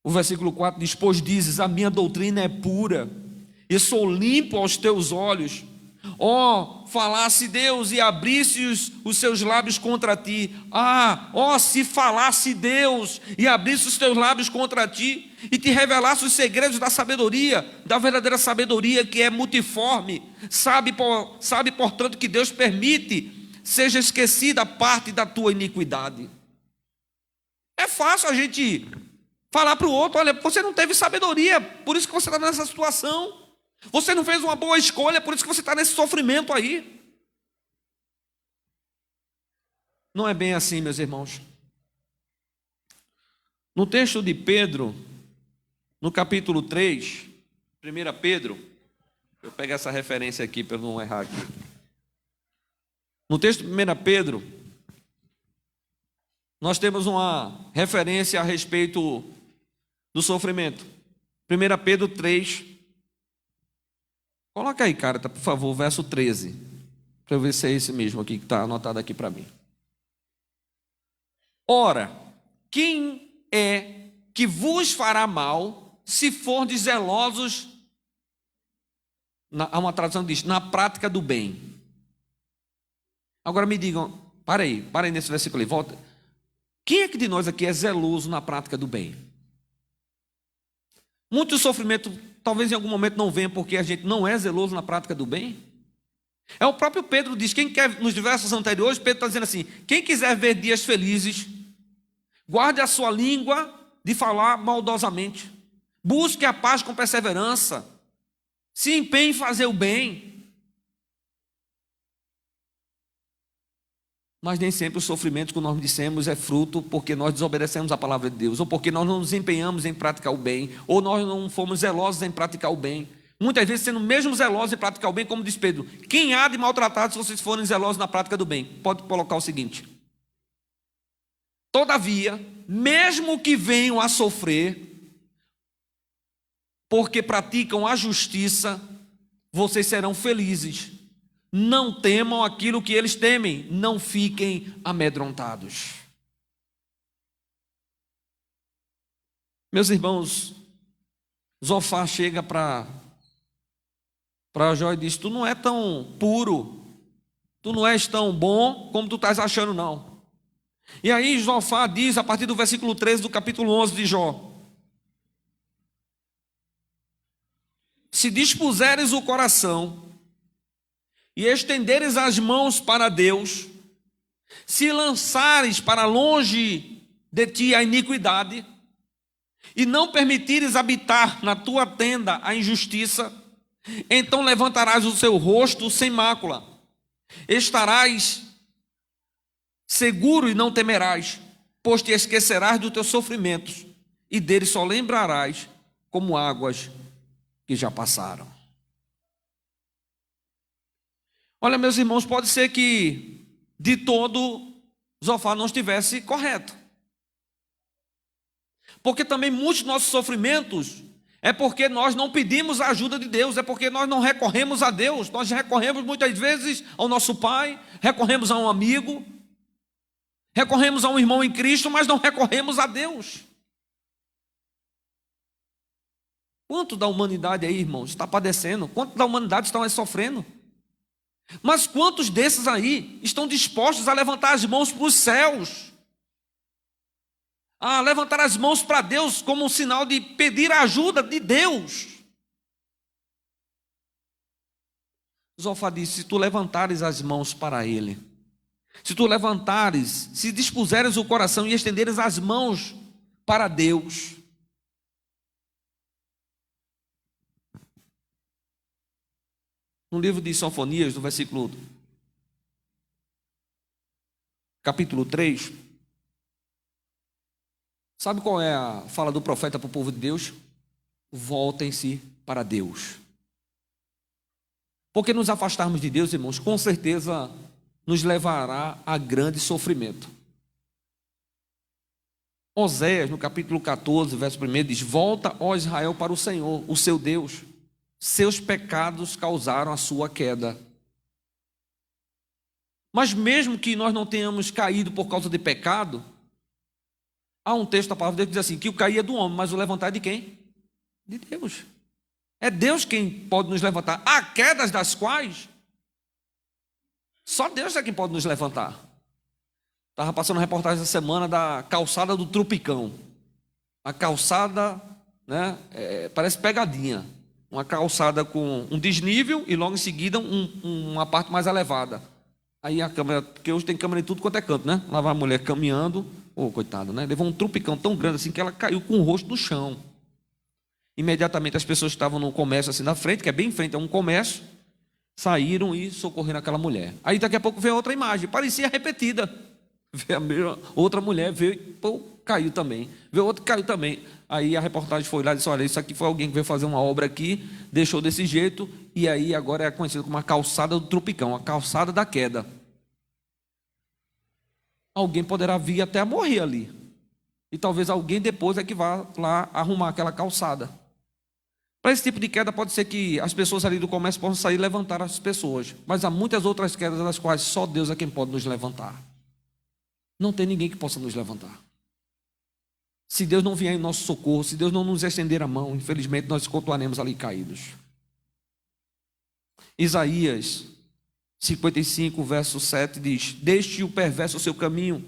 o versículo 4 diz: pois dizes, a minha doutrina é pura, e sou limpo aos teus olhos. Falasse Deus e abrisse os seus lábios contra ti. Se falasse Deus e abrisse os teus lábios contra ti, e te revelasse os segredos da sabedoria, da verdadeira sabedoria que é multiforme. Sabe, portanto, que Deus permite seja esquecida a parte da tua iniquidade. É fácil a gente falar para o outro: olha, você não teve sabedoria, por isso que você está nessa situação. Você não fez uma boa escolha, por isso que você está nesse sofrimento aí. Não é bem assim, meus irmãos. No texto de Pedro, no capítulo 3, 1 Pedro, eu pego essa referência aqui para eu não errar aqui. No texto de 1 Pedro, nós temos uma referência a respeito do sofrimento. 1 Pedro 3. Coloca aí, cara, por favor, verso 13. Para eu ver se é esse mesmo aqui que está anotado aqui para mim. Ora, quem é que vos fará mal se fordes zelosos? Há uma tradução que diz: na prática do bem. Agora me digam, parem nesse versículo aí, volta. Quem é que de nós aqui é zeloso na prática do bem? Muito sofrimento talvez em algum momento não venha porque a gente não é zeloso na prática do bem. É o próprio Pedro diz, quem quer, nos versos anteriores, Pedro está dizendo assim: quem quiser ver dias felizes, guarde a sua língua de falar maldosamente, busque a paz com perseverança, se empenhe em fazer o bem. Mas nem sempre o sofrimento que nós dissemos é fruto porque nós desobedecemos a palavra de Deus, ou porque nós não nos empenhamos em praticar o bem, ou nós não fomos zelosos em praticar o bem. Muitas vezes sendo mesmo zelosos em praticar o bem, como diz Pedro: quem há de maltratado se vocês forem zelosos na prática do bem? Pode colocar o seguinte: todavia, mesmo que venham a sofrer, porque praticam a justiça, vocês serão felizes. Não temam aquilo que eles temem, não fiquem amedrontados. Meus irmãos, Zofar chega para Jó e diz: tu não é tão puro, tu não és tão bom como tu estás achando, não. E aí Zofar diz, a partir do versículo 13 do capítulo 11 de Jó: se dispuseres o coração e estenderes as mãos para Deus, se lançares para longe de ti a iniquidade, e não permitires habitar na tua tenda a injustiça, então levantarás o seu rosto sem mácula, estarás seguro e não temerás, pois te esquecerás dos teus sofrimentos, e deles só lembrarás como águas que já passaram. Olha, meus irmãos, pode ser que de todo Zofar não estivesse correto. Porque também muitos dos nossos sofrimentos é porque nós não pedimos a ajuda de Deus, é porque nós não recorremos a Deus. Nós recorremos muitas vezes ao nosso pai, recorremos a um amigo, recorremos a um irmão em Cristo, mas não recorremos a Deus. Quanto da humanidade aí, irmãos, está padecendo? Quanto da humanidade estão aí sofrendo? Mas quantos desses aí estão dispostos a levantar as mãos para os céus? A levantar as mãos para Deus como um sinal de pedir a ajuda de Deus? Zofar disse: se tu levantares as mãos para Ele, se tu levantares, se dispuseres o coração e estenderes as mãos para Deus, no livro de Sofonias, no versículo capítulo 3, sabe qual é a fala do profeta para o povo de Deus? Voltem-se para Deus. Porque nos afastarmos de Deus, irmãos, com certeza nos levará a grande sofrimento. Oséias, no capítulo 14, verso 1, diz: volta, ó Israel, para o Senhor, o seu Deus. Seus pecados causaram a sua queda. Mas mesmo que nós não tenhamos caído por causa de pecado, há um texto da palavra de Deus que diz assim, que o cair é do homem, mas o levantar é de quem? De Deus. É Deus quem pode nos levantar. Há quedas das quais só Deus é quem pode nos levantar. Estava passando uma reportagem essa semana da calçada do Tropicão. A calçada, né, parece pegadinha. Uma calçada com um desnível e logo em seguida uma parte mais elevada. Aí a câmera, porque hoje tem câmera em tudo quanto é canto, né? Lá vai a mulher caminhando, coitada, né? Levou um tropicão tão grande assim que ela caiu com o rosto no chão. Imediatamente as pessoas que estavam no comércio assim na frente, que é bem em frente a um comércio, saíram e socorreram aquela mulher. Aí daqui a pouco veio outra imagem, parecia repetida. Veio a mesma, outra mulher veio e caiu também. Veio outra, caiu também. Aí a reportagem foi lá e disse: olha, isso aqui foi alguém que veio fazer uma obra aqui, deixou desse jeito, e aí agora é conhecido como a calçada do Tropicão, a calçada da queda. Alguém poderá vir até a morrer ali. E talvez alguém depois é que vá lá arrumar aquela calçada. Para esse tipo de queda pode ser que as pessoas ali do comércio possam sair e levantar as pessoas. Mas há muitas outras quedas das quais só Deus é quem pode nos levantar. Não tem ninguém que possa nos levantar. Se Deus não vier em nosso socorro, se Deus não nos estender a mão, infelizmente nós continuaremos ali caídos. Isaías 55, verso 7 diz: deixe o perverso o seu caminho,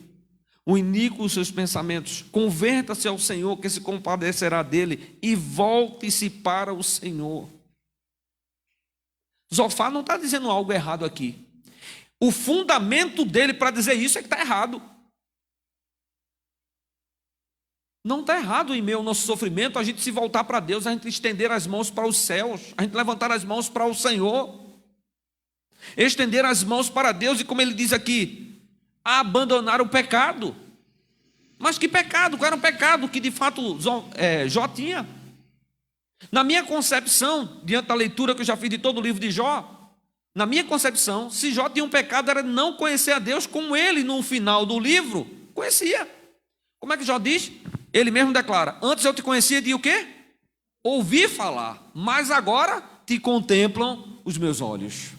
o iníquo os seus pensamentos, converta-se ao Senhor, que se compadecerá dele, e volte-se para o Senhor. Zofar não está dizendo algo errado aqui. O fundamento dele para dizer isso é que está errado. Não está errado em meio ao nosso sofrimento a gente se voltar para Deus, a gente estender as mãos para os céus, a gente levantar as mãos para o Senhor, estender as mãos para Deus e, como ele diz aqui, abandonar o pecado. Mas que pecado? Qual era o pecado que de fato Jó tinha? Na minha concepção, diante da leitura que eu já fiz de todo o livro de Jó, na minha concepção, se Jó tinha um pecado era não conhecer a Deus como ele no final do livro conhecia. Como é que Jó diz? Ele mesmo declara: antes eu te conhecia de o quê? Ouvi falar, mas agora te contemplam os meus olhos.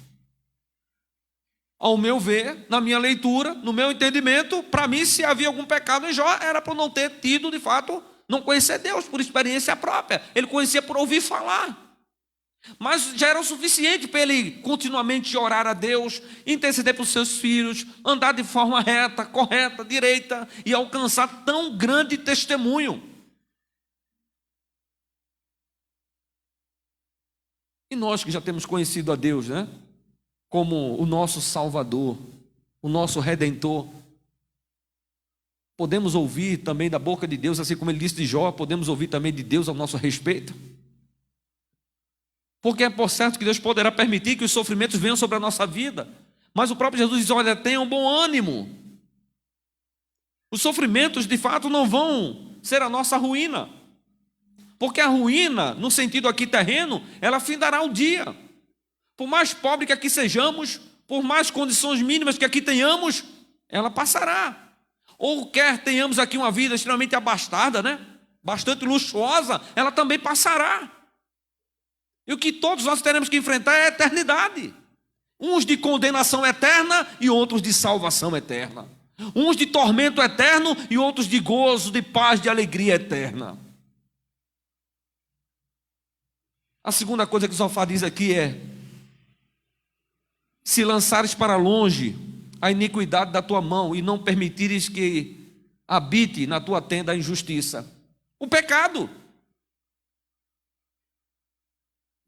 Ao meu ver, na minha leitura, no meu entendimento, para mim, se havia algum pecado em Jó, era por não ter tido, de fato, não conhecer Deus, por experiência própria. Ele conhecia por ouvir falar. Mas já era o suficiente para ele continuamente orar a Deus, interceder por seus filhos, andar de forma reta, correta, direita e alcançar tão grande testemunho. E nós que já temos conhecido a Deus, né? Como o nosso Salvador, o nosso Redentor, podemos ouvir também da boca de Deus, assim como ele disse de Jó, podemos ouvir também de Deus ao nosso respeito? Porque é por certo que Deus poderá permitir que os sofrimentos venham sobre a nossa vida. Mas o próprio Jesus diz, olha, tenham bom ânimo. Os sofrimentos, de fato, não vão ser a nossa ruína. Porque a ruína, no sentido aqui terreno, ela findará um dia. Por mais pobre que aqui sejamos, por mais condições mínimas que aqui tenhamos, ela passará. Ou quer tenhamos aqui uma vida extremamente abastada, né? Bastante luxuosa, ela também passará. E o que todos nós teremos que enfrentar é a eternidade. Uns de condenação eterna e outros de salvação eterna. Uns de tormento eterno e outros de gozo, de paz, de alegria eterna. A segunda coisa que Zofar diz aqui é: se lançares para longe a iniquidade da tua mão e não permitires que habite na tua tenda a injustiça. O pecado.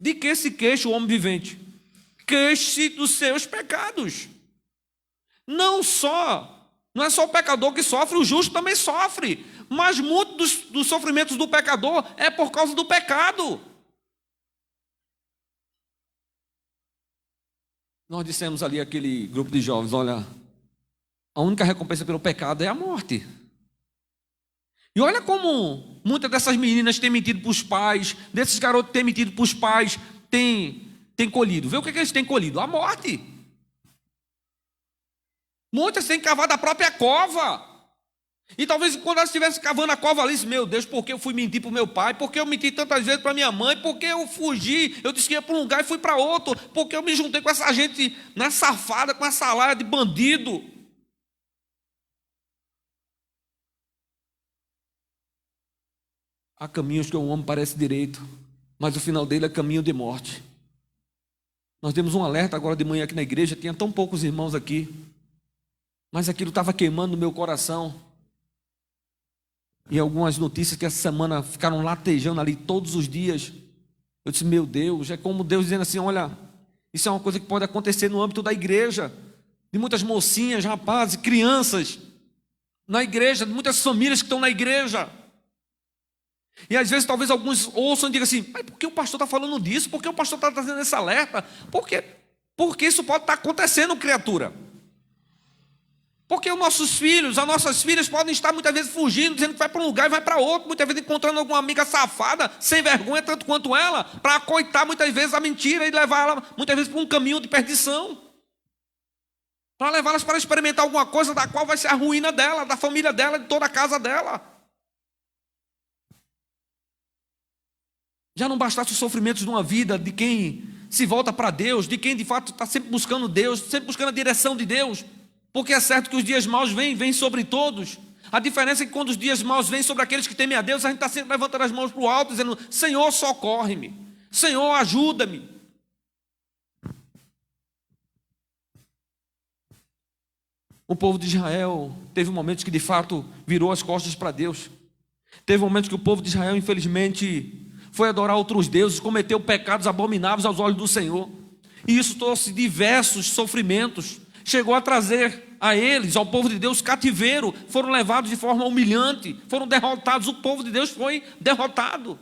De que se queixa o homem vivente? Queixe dos seus pecados. Não é só o pecador que sofre, o justo também sofre. Mas muito dos sofrimentos do pecador é por causa do pecado. Nós dissemos ali aquele grupo de jovens, olha, a única recompensa pelo pecado é a morte. E olha como muitas dessas meninas têm mentido para os pais, desses garotos têm mentido para os pais, têm colhido. Vê o que eles têm colhido? A morte. Muitas têm cavado a própria cova. E talvez quando elas estivessem cavando a cova ali, meu Deus, por que eu fui mentir para o meu pai? Por que eu menti tantas vezes para minha mãe? Por que eu fugi? Eu disse que ia para um lugar e fui para outro. Por que eu me juntei com essa gente safada, com essa laia de bandido? Há caminhos que o homem parece direito, mas o final dele é caminho de morte. Nós demos um alerta agora de manhã aqui na igreja, tinha tão poucos irmãos aqui, mas aquilo estava queimando no meu coração. E algumas notícias que essa semana ficaram latejando ali todos os dias. Eu disse, meu Deus, é como Deus dizendo assim, olha, isso é uma coisa que pode acontecer no âmbito da igreja, de muitas mocinhas, rapazes, crianças na igreja, de muitas famílias que estão na igreja. E às vezes talvez alguns ouçam e digam assim, mas por que o pastor está falando disso? Por que o pastor está trazendo esse alerta? Porque isso pode estar acontecendo, criatura. Porque os nossos filhos, as nossas filhas podem estar muitas vezes fugindo, dizendo que vai para um lugar e vai para outro, muitas vezes encontrando alguma amiga safada, sem vergonha tanto quanto ela, para acoitar muitas vezes a mentira e levar ela muitas vezes para um caminho de perdição. Para levá-las para experimentar alguma coisa da qual vai ser a ruína dela, da família dela, de toda a casa dela. Já não bastasse os sofrimentos de uma vida de quem se volta para Deus, de quem de fato está sempre buscando Deus, sempre buscando a direção de Deus, porque é certo que os dias maus vêm sobre todos. A diferença é que quando os dias maus vêm sobre aqueles que temem a Deus, a gente está sempre levantando as mãos para o alto, dizendo, Senhor, socorre-me, Senhor, ajuda-me. O povo de Israel teve momentos que de fato virou as costas para Deus. Teve momentos que o povo de Israel, infelizmente, foi adorar outros deuses, cometeu pecados abomináveis aos olhos do Senhor. E isso trouxe diversos sofrimentos. Chegou a trazer a eles, ao povo de Deus, cativeiro. Foram levados de forma humilhante, foram derrotados. O povo de Deus foi derrotado.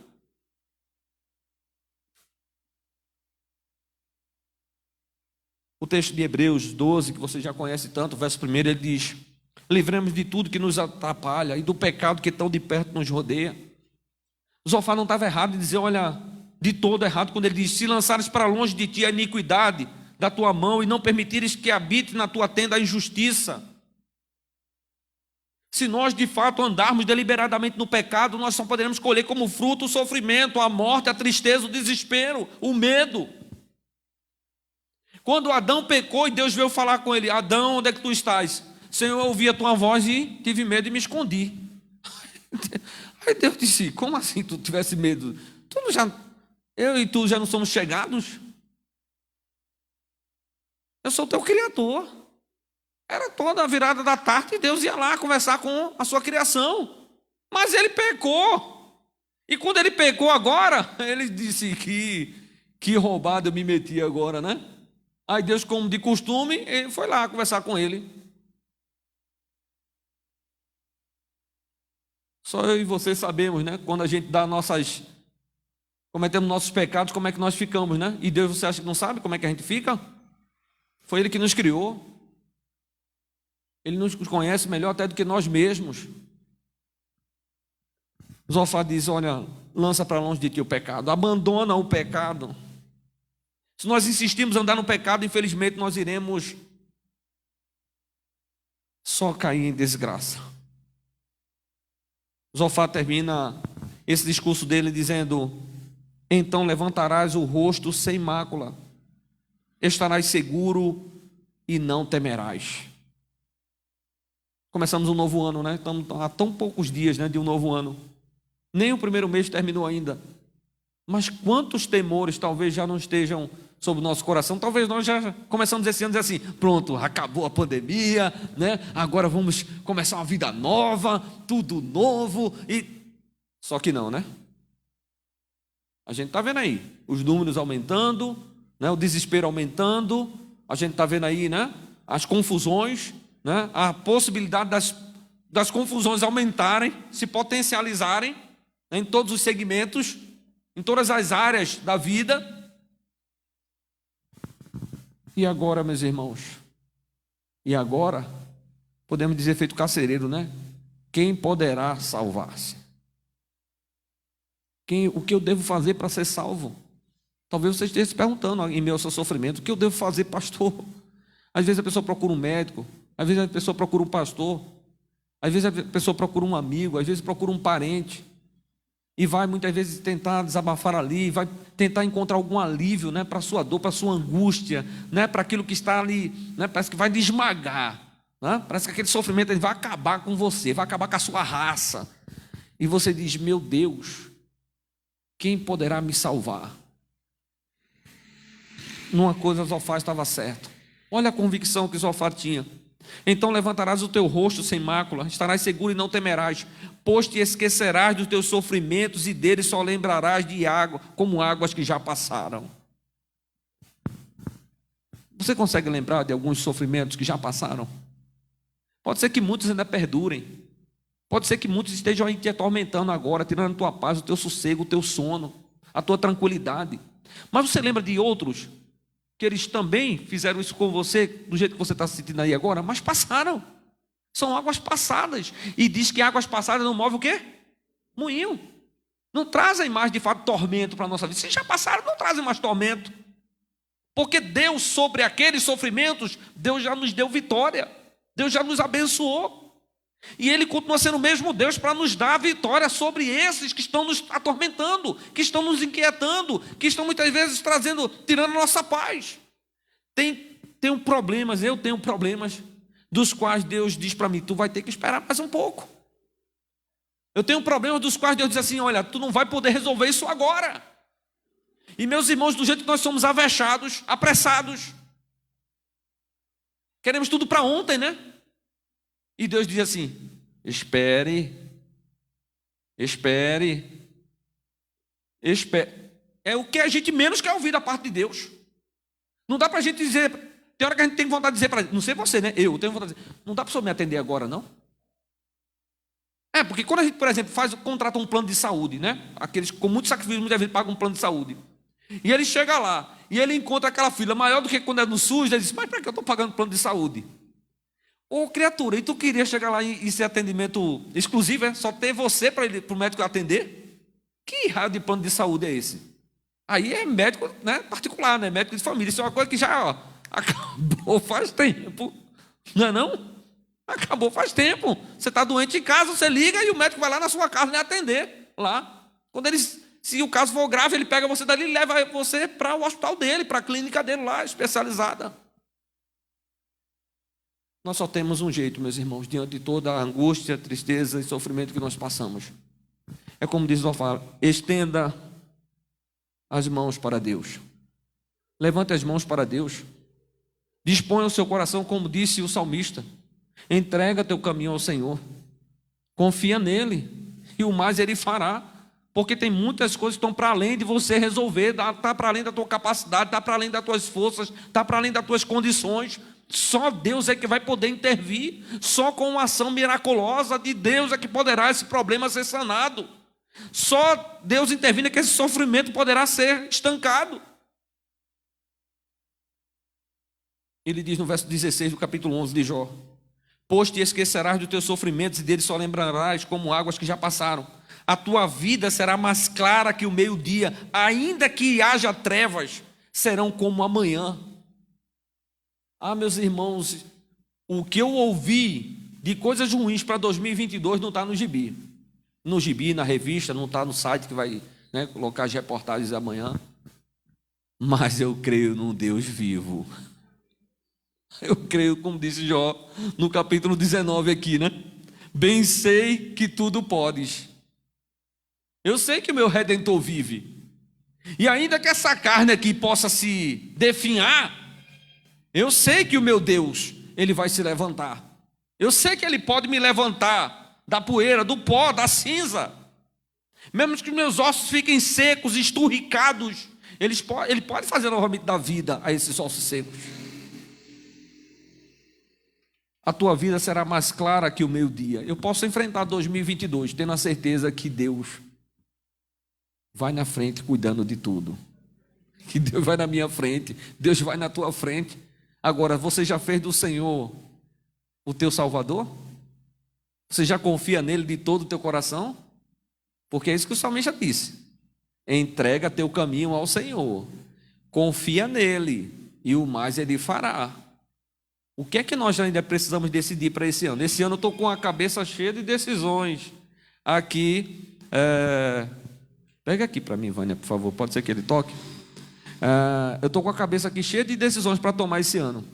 O texto de Hebreus 12, que você já conhece tanto, o verso 1, ele diz, livremos de tudo que nos atrapalha e do pecado que tão de perto nos rodeia. Zofar não estava errado em dizer, olha, de todo errado, quando ele diz, se lançares para longe de ti a iniquidade da tua mão e não permitires que habite na tua tenda a injustiça. Se nós de fato andarmos deliberadamente no pecado, nós só poderemos colher como fruto o sofrimento, a morte, a tristeza, o desespero, o medo. Quando Adão pecou e Deus veio falar com ele, Adão, onde é que tu estás? Senhor, eu ouvi a tua voz e tive medo e me escondi. Aí Deus disse, como assim tu tivesse medo? Eu e tu já não somos chegados? Eu sou teu criador. Era toda a virada da tarde e Deus ia lá conversar com a sua criação. Mas ele pecou. E quando ele pecou agora, ele disse que Que roubada eu me meti agora, né? Aí Deus, como de costume, ele foi lá conversar com ele. Só eu e você sabemos, né? Quando a gente cometemos nossos pecados, como é que nós ficamos, né? E Deus, você acha que não sabe como é que a gente fica? Foi Ele que nos criou. Ele nos conhece melhor até do que nós mesmos. Zofar diz, olha, lança para longe de ti o pecado, abandona o pecado. Se nós insistirmos em andar no pecado, infelizmente nós iremos só cair em desgraça. Zofar termina esse discurso dele dizendo, então levantarás o rosto sem mácula, estarás seguro e não temerás. Começamos um novo ano, né? Estamos há tão poucos dias, né, de um novo ano. Nem o primeiro mês terminou ainda. Mas quantos temores talvez já não estejam sobre o nosso coração? Talvez nós já começamos esse ano a dizer assim, pronto, acabou a pandemia, né? Agora vamos começar uma vida nova, tudo novo. Só que não, né? A gente está vendo aí os números aumentando, né? O desespero aumentando. A gente está vendo aí, né? As confusões, né? A possibilidade das confusões aumentarem, se potencializarem, né? Em todos os segmentos, em todas as áreas da vida. E agora, meus irmãos? E agora, podemos dizer feito carcereiro, né? Quem poderá salvar-se? O que eu devo fazer para ser salvo? Talvez você esteja se perguntando em meio ao seu sofrimento, o que eu devo fazer, pastor? Às vezes a pessoa procura um médico, às vezes a pessoa procura um pastor, às vezes a pessoa procura um amigo, às vezes procura um parente, e vai muitas vezes tentar desabafar ali, vai tentar encontrar algum alívio, né, para a sua dor, para a sua angústia, né, para aquilo que está ali, né, parece que vai lhe esmagar, né, parece que aquele sofrimento ele vai acabar com você, vai acabar com a sua raça. E você diz, meu Deus, quem poderá me salvar? Numa coisa Zofar estava certo. Olha a convicção que Zofar tinha. Então levantarás o teu rosto sem mácula, estarás seguro e não temerás, pois te esquecerás dos teus sofrimentos e deles só lembrarás de água, como águas que já passaram. Você consegue lembrar de alguns sofrimentos que já passaram? Pode ser que muitos ainda perdurem. Pode ser que muitos estejam aí te atormentando agora, tirando a tua paz, o teu sossego, o teu sono, a tua tranquilidade. Mas você lembra de outros que eles também fizeram isso com você, do jeito que você está se sentindo aí agora, mas passaram. São águas passadas. E diz que águas passadas não movem o quê? Moinho. Não trazem mais, de fato, tormento para a nossa vida. Se já passaram, não trazem mais tormento. Porque Deus, sobre aqueles sofrimentos, Deus já nos deu vitória. Deus já nos abençoou. E Ele continua sendo o mesmo Deus para nos dar a vitória sobre esses que estão nos atormentando, que estão nos inquietando, que estão muitas vezes tirando a nossa paz. Tenho problemas, eu tenho problemas, dos quais Deus diz para mim, tu vai ter que esperar mais um pouco. Eu tenho problemas dos quais Deus diz assim, olha, tu não vai poder resolver isso agora. E meus irmãos, do jeito que nós somos avexados, apressados, queremos tudo para ontem, né? E Deus diz assim, espere. É o que a gente menos quer ouvir da parte de Deus. Não dá para a gente dizer, tem hora que a gente tem vontade de dizer para ele, não sei você, né? Eu tenho vontade de dizer, não dá para o senhor me atender agora, não? Porque quando a gente, por exemplo, contrata um plano de saúde, né? Aqueles com muito sacrifício, muitas vezes pagam um plano de saúde. E ele chega lá, e ele encontra aquela fila maior do que quando é no SUS, ele diz, mas para que eu estou pagando plano de saúde? Ô criatura, e tu queria chegar lá e ser atendimento exclusivo, só ter você para o médico atender? Que raio de plano de saúde é esse? Aí é médico, né, particular, né, médico de família. Isso é uma coisa que já acabou faz tempo. Não é não? Acabou faz tempo. Você está doente em casa, você liga e o médico vai lá na sua casa lhe atender. Lá. Se o caso for grave, ele pega você dali e leva você para o hospital dele, para a clínica dele lá, especializada. Nós só temos um jeito, meus irmãos, diante de toda a angústia, tristeza e sofrimento que nós passamos. É como diz Zofar, estenda as mãos para Deus. Levante as mãos para Deus. Disponha o seu coração, como disse o salmista. Entrega teu caminho ao Senhor. Confia nele. E o mais ele fará. Porque tem muitas coisas que estão para além de você resolver, está para além da tua capacidade, está para além das tuas forças, está para além das tuas condições. Só Deus é que vai poder intervir. Só com uma ação miraculosa de Deus é que poderá esse problema ser sanado. Só Deus intervindo é que esse sofrimento poderá ser estancado. Ele diz no verso 16 do capítulo 11 de Jó: pois te esquecerás dos teus sofrimentos e deles só lembrarás como águas que já passaram. A tua vida será mais clara que o meio-dia, ainda que haja trevas, serão como amanhã. Ah, meus irmãos, o que eu ouvi de coisas ruins para 2022 não está no gibi. No gibi, na revista, não está no site que vai, né, colocar as reportagens amanhã. Mas eu creio num Deus vivo. Eu creio, como disse Jó, no capítulo 19 aqui, né? Bem sei que tudo podes. Eu sei que o meu Redentor vive. E ainda que essa carne aqui possa se definhar, eu sei que o meu Deus, Ele vai se levantar. Eu sei que Ele pode me levantar da poeira, do pó, da cinza. Mesmo que os meus ossos fiquem secos, esturricados, Ele pode fazer novamente dar vida a esses ossos secos. A tua vida será mais clara que o meio-dia. Eu posso enfrentar 2022 tendo a certeza que Deus vai na frente cuidando de tudo. Que Deus vai na minha frente, Deus vai na tua frente. Agora, você já fez do Senhor o teu Salvador? Você já confia nele de todo o teu coração? Porque é isso que o salmista disse: entrega teu caminho ao Senhor, confia nele e o mais Ele fará. O que é que nós ainda precisamos decidir para esse ano? Esse ano eu estou com a cabeça cheia de decisões. Aqui, pega aqui para mim, Vânia, por favor, pode ser que ele toque? Eu estou com a cabeça aqui cheia de decisões para tomar esse ano.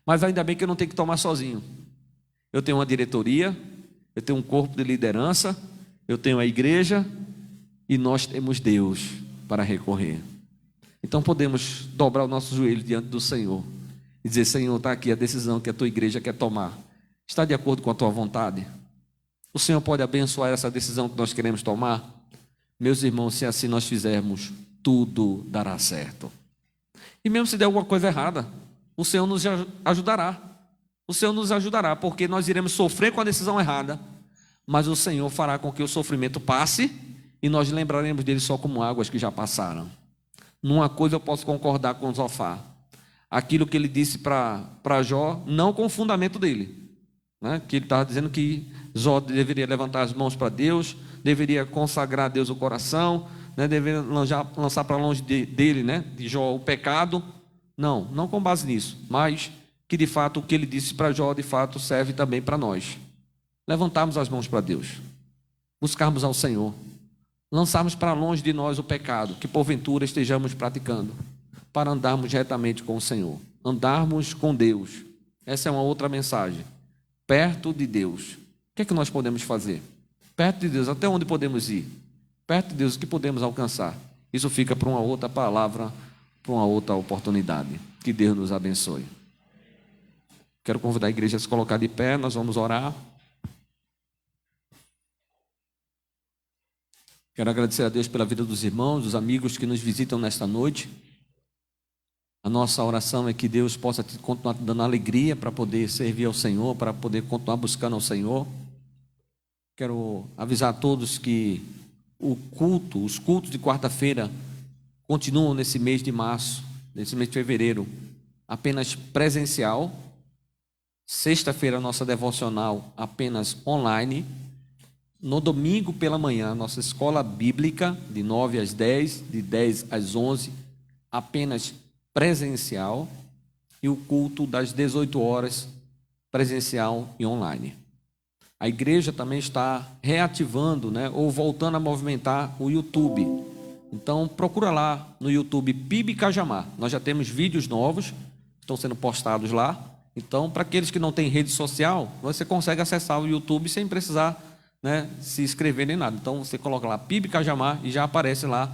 Mas ainda bem que eu não tenho que tomar sozinho. Eu tenho uma diretoria, eu tenho um corpo de liderança, eu tenho a igreja e nós temos Deus para recorrer. Então podemos dobrar o nosso joelho diante do Senhor e dizer: Senhor, está aqui a decisão que a tua igreja quer tomar. Está de acordo com a tua vontade? O Senhor pode abençoar essa decisão que nós queremos tomar? Meus irmãos, se assim nós fizermos, tudo dará certo. E mesmo se der alguma coisa errada, o Senhor nos ajudará. O Senhor nos ajudará, porque nós iremos sofrer com a decisão errada, mas o Senhor fará com que o sofrimento passe e nós lembraremos dele só como águas que já passaram. Numa coisa eu posso concordar com Zofar: aquilo que ele disse para Jó, não com o fundamento dele, né? Que ele estava dizendo que Jó deveria levantar as mãos para Deus, deveria consagrar a Deus o coração, né? Deveria lançar para longe dele, né? De Jó, o pecado. Não com base nisso, mas que de fato o que ele disse para Jó de fato serve também para nós. Levantarmos as mãos para Deus, buscarmos ao Senhor, lançarmos para longe de nós o pecado que porventura estejamos praticando, para andarmos retamente com o Senhor, andarmos com Deus. Essa é uma outra mensagem. Perto de Deus. O que é que nós podemos fazer? Perto de Deus, até onde podemos ir? Perto de Deus, o que podemos alcançar? Isso fica para uma outra palavra, para uma outra oportunidade. Que Deus nos abençoe. Quero convidar a igreja a se colocar de pé, nós vamos orar. Quero agradecer a Deus pela vida dos irmãos, dos amigos que nos visitam nesta noite. A nossa oração é que Deus possa continuar dando alegria para poder servir ao Senhor, para poder continuar buscando ao Senhor. Quero avisar a todos que os cultos de quarta-feira continuam nesse mês de março, nesse mês de fevereiro, apenas presencial. Sexta-feira, a nossa devocional apenas online. No domingo pela manhã, nossa escola bíblica, de 9 às 10, de 10 às 11, apenas presencial. E o culto das 18 horas, presencial e online. A igreja também está reativando, né, ou voltando a movimentar o YouTube. Então, procura lá no YouTube PIB Cajamar. Nós já temos vídeos novos, estão sendo postados lá. Então, para aqueles que não têm rede social, você consegue acessar o YouTube sem precisar, né, se inscrever nem nada. Então, você coloca lá PIB Cajamar e já aparece lá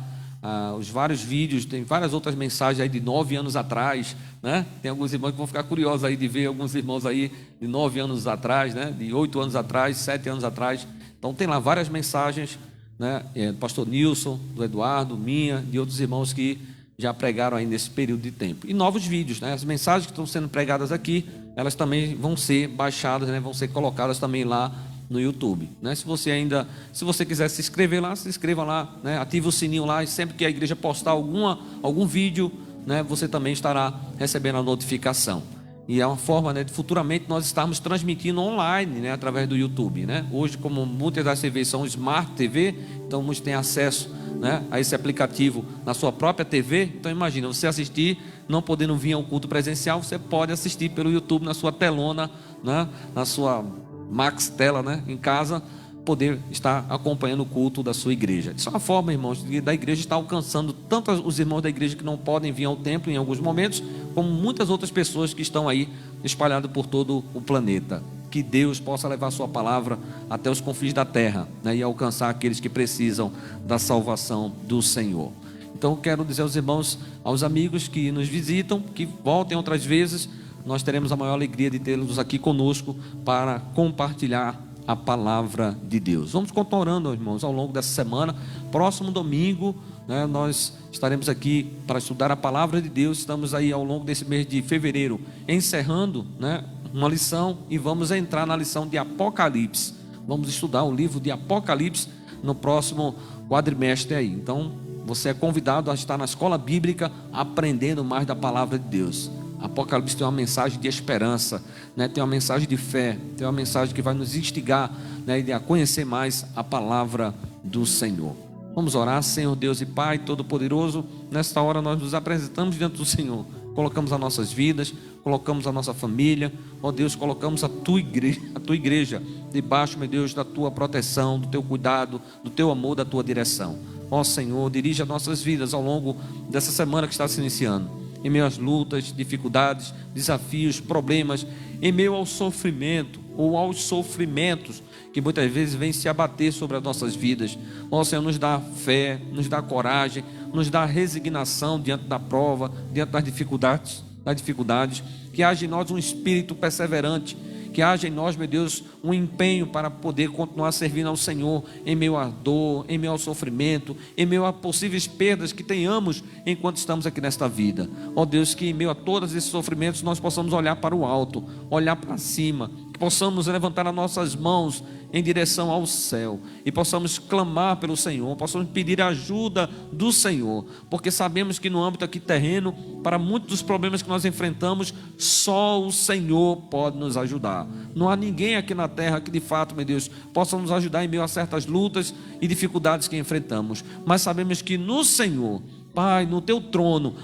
os vários vídeos. Tem várias outras mensagens aí de 9 anos atrás, né? Tem alguns irmãos que vão ficar curiosos aí de ver alguns irmãos aí de 9 anos atrás, né? De 8 anos atrás, 7 anos atrás. Então, tem lá várias mensagens né, do pastor Nilson, do Eduardo, minha, de outros irmãos que já pregaram aí nesse período de tempo. E novos vídeos, né? As mensagens que estão sendo pregadas aqui, elas também vão ser baixadas, né? Vão ser colocadas também lá no YouTube, né? Se você quiser se inscrever lá, se inscreva lá, né? Ative o sininho lá, e sempre que a igreja postar algum vídeo, né, você também estará recebendo a notificação. E é uma forma, né, de futuramente nós estarmos transmitindo online, né, através do YouTube, né? Hoje, como muitas das TVs são Smart TV, então muitos têm acesso, né, a esse aplicativo na sua própria TV. Então imagina, você assistir, não podendo vir ao culto presencial, você pode assistir pelo YouTube na sua telona, né, na sua Max Tela, né, em casa, poder estar acompanhando o culto da sua igreja. Isso é uma forma, irmãos, da igreja estar alcançando tanto os irmãos da igreja que não podem vir ao templo em alguns momentos, como muitas outras pessoas que estão aí espalhadas por todo o planeta. Que Deus possa levar a sua palavra até os confins da terra, né, e alcançar aqueles que precisam da salvação do Senhor. Então quero dizer aos irmãos, aos amigos que nos visitam, que voltem outras vezes. Nós teremos a maior alegria de tê-los aqui conosco para compartilhar a palavra de Deus. Vamos continuar orando, irmãos, ao longo dessa semana. Próximo domingo, né, nós estaremos aqui para estudar a palavra de Deus. Estamos aí ao longo desse mês de fevereiro encerrando, né, uma lição, e vamos entrar na lição de Apocalipse. Vamos estudar o livro de Apocalipse no próximo quadrimestre aí. Então você é convidado a estar na escola bíblica aprendendo mais da palavra de Deus. Apocalipse tem uma mensagem de esperança, né? Tem uma mensagem de fé, tem uma mensagem que vai nos instigar, né, a conhecer mais a palavra do Senhor. Vamos orar. Senhor Deus e Pai Todo-Poderoso, nesta hora nós nos apresentamos diante do Senhor, colocamos as nossas vidas, colocamos a nossa família, ó Deus, colocamos a tua igreja debaixo, meu Deus, da tua proteção, do teu cuidado, do teu amor, da tua direção. Ó Senhor, dirige as nossas vidas ao longo dessa semana que está se iniciando, em meio às lutas, dificuldades, desafios, problemas, em meio ao sofrimento ou aos sofrimentos que muitas vezes vêm se abater sobre as nossas vidas. Ó Senhor, nos dá fé, nos dá coragem, nos dá resignação diante da prova, diante das dificuldades, que haja em nós um espírito perseverante, que haja em nós, meu Deus, um empenho para poder continuar servindo ao Senhor em meio à dor, em meio ao sofrimento, em meio a possíveis perdas que tenhamos enquanto estamos aqui nesta vida. Ó Deus, que em meio a todos esses sofrimentos nós possamos olhar para o alto, olhar para cima, que possamos levantar as nossas mãos em direção ao céu e possamos clamar pelo Senhor, possamos pedir ajuda do Senhor, porque sabemos que no âmbito aqui terreno, para muitos dos problemas que nós enfrentamos, só o Senhor pode nos ajudar. Não há ninguém aqui na terra que de fato, meu Deus, possa nos ajudar em meio a certas lutas e dificuldades que enfrentamos, mas sabemos que no Senhor, Pai, no teu trono,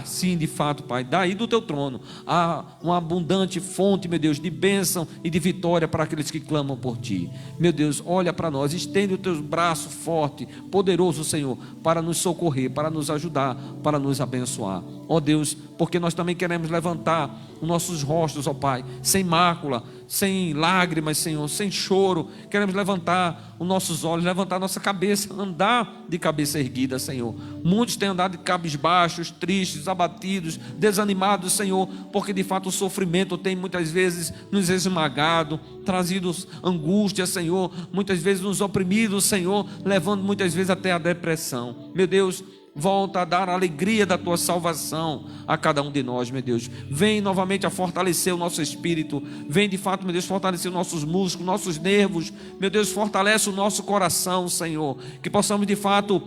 sim, de fato, Pai, daí do teu trono, há uma abundante fonte, meu Deus, de bênção e de vitória para aqueles que clamam por Ti. Meu Deus, olha para nós, estende o teu braço forte, poderoso, Senhor, para nos socorrer, para nos ajudar, para nos abençoar. Ó Deus, porque nós também queremos levantar os nossos rostos, ó Pai, sem mácula, sem lágrimas, Senhor, sem choro. Queremos levantar os nossos olhos, levantar a nossa cabeça, andar de cabeça erguida, Senhor. Muitos têm andado de cabisbaixos, tristes, abatidos, desanimados, Senhor, porque de fato o sofrimento tem muitas vezes nos esmagado, trazido angústia, Senhor, muitas vezes nos oprimido, Senhor, levando muitas vezes até a depressão. Meu Deus, volta a dar a alegria da tua salvação a cada um de nós, meu Deus. Vem novamente a fortalecer o nosso espírito. Vem de fato, meu Deus, fortalecer os nossos músculos, nossos nervos. Meu Deus, fortalece o nosso coração, Senhor. Que possamos de fato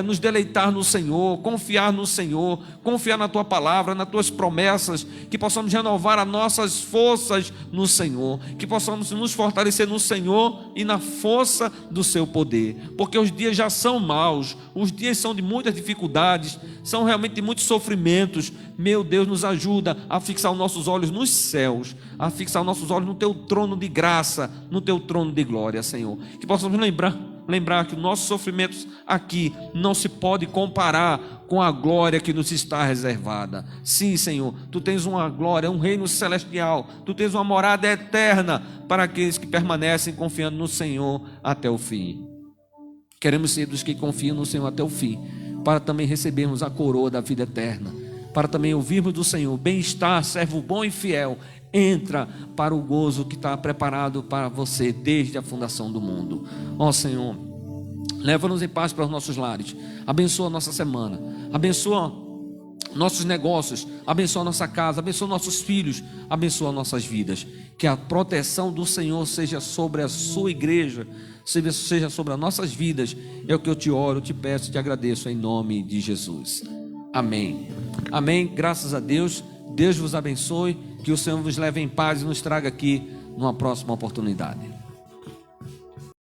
nos deleitar no Senhor, confiar no Senhor, confiar na tua palavra, nas tuas promessas. Que possamos renovar as nossas forças no Senhor. Que possamos nos fortalecer no Senhor e na força do seu poder. Porque os dias já são maus, os dias são de muitas dificuldades, são realmente de muitos sofrimentos. Meu Deus, nos ajuda a fixar os nossos olhos nos céus, a fixar os nossos olhos no teu trono de graça, no teu trono de glória, Senhor. Que possamos lembrar que os nossos sofrimentos aqui não se pode comparar com a glória que nos está reservada. Sim, Senhor, tu tens uma glória, um reino celestial, tu tens uma morada eterna para aqueles que permanecem confiando no Senhor até o fim. Queremos ser dos que confiam no Senhor até o fim, para também recebermos a coroa da vida eterna, para também ouvirmos do Senhor: bem-estar, servo bom e fiel, entra para o gozo que está preparado para você desde a fundação do mundo. Ó Senhor, Leva-nos em paz para os nossos lares. Abençoa a nossa semana. Abençoa nossos negócios. Abençoa a nossa casa. Abençoa nossos filhos. Abençoa nossas vidas. Que a proteção do Senhor seja sobre a sua igreja, seja sobre as nossas vidas. É o que eu te oro, te peço, te agradeço em nome de Jesus. Amém. Amém. Graças a Deus. Deus vos abençoe. Que o Senhor vos leve em paz e nos traga aqui numa próxima oportunidade.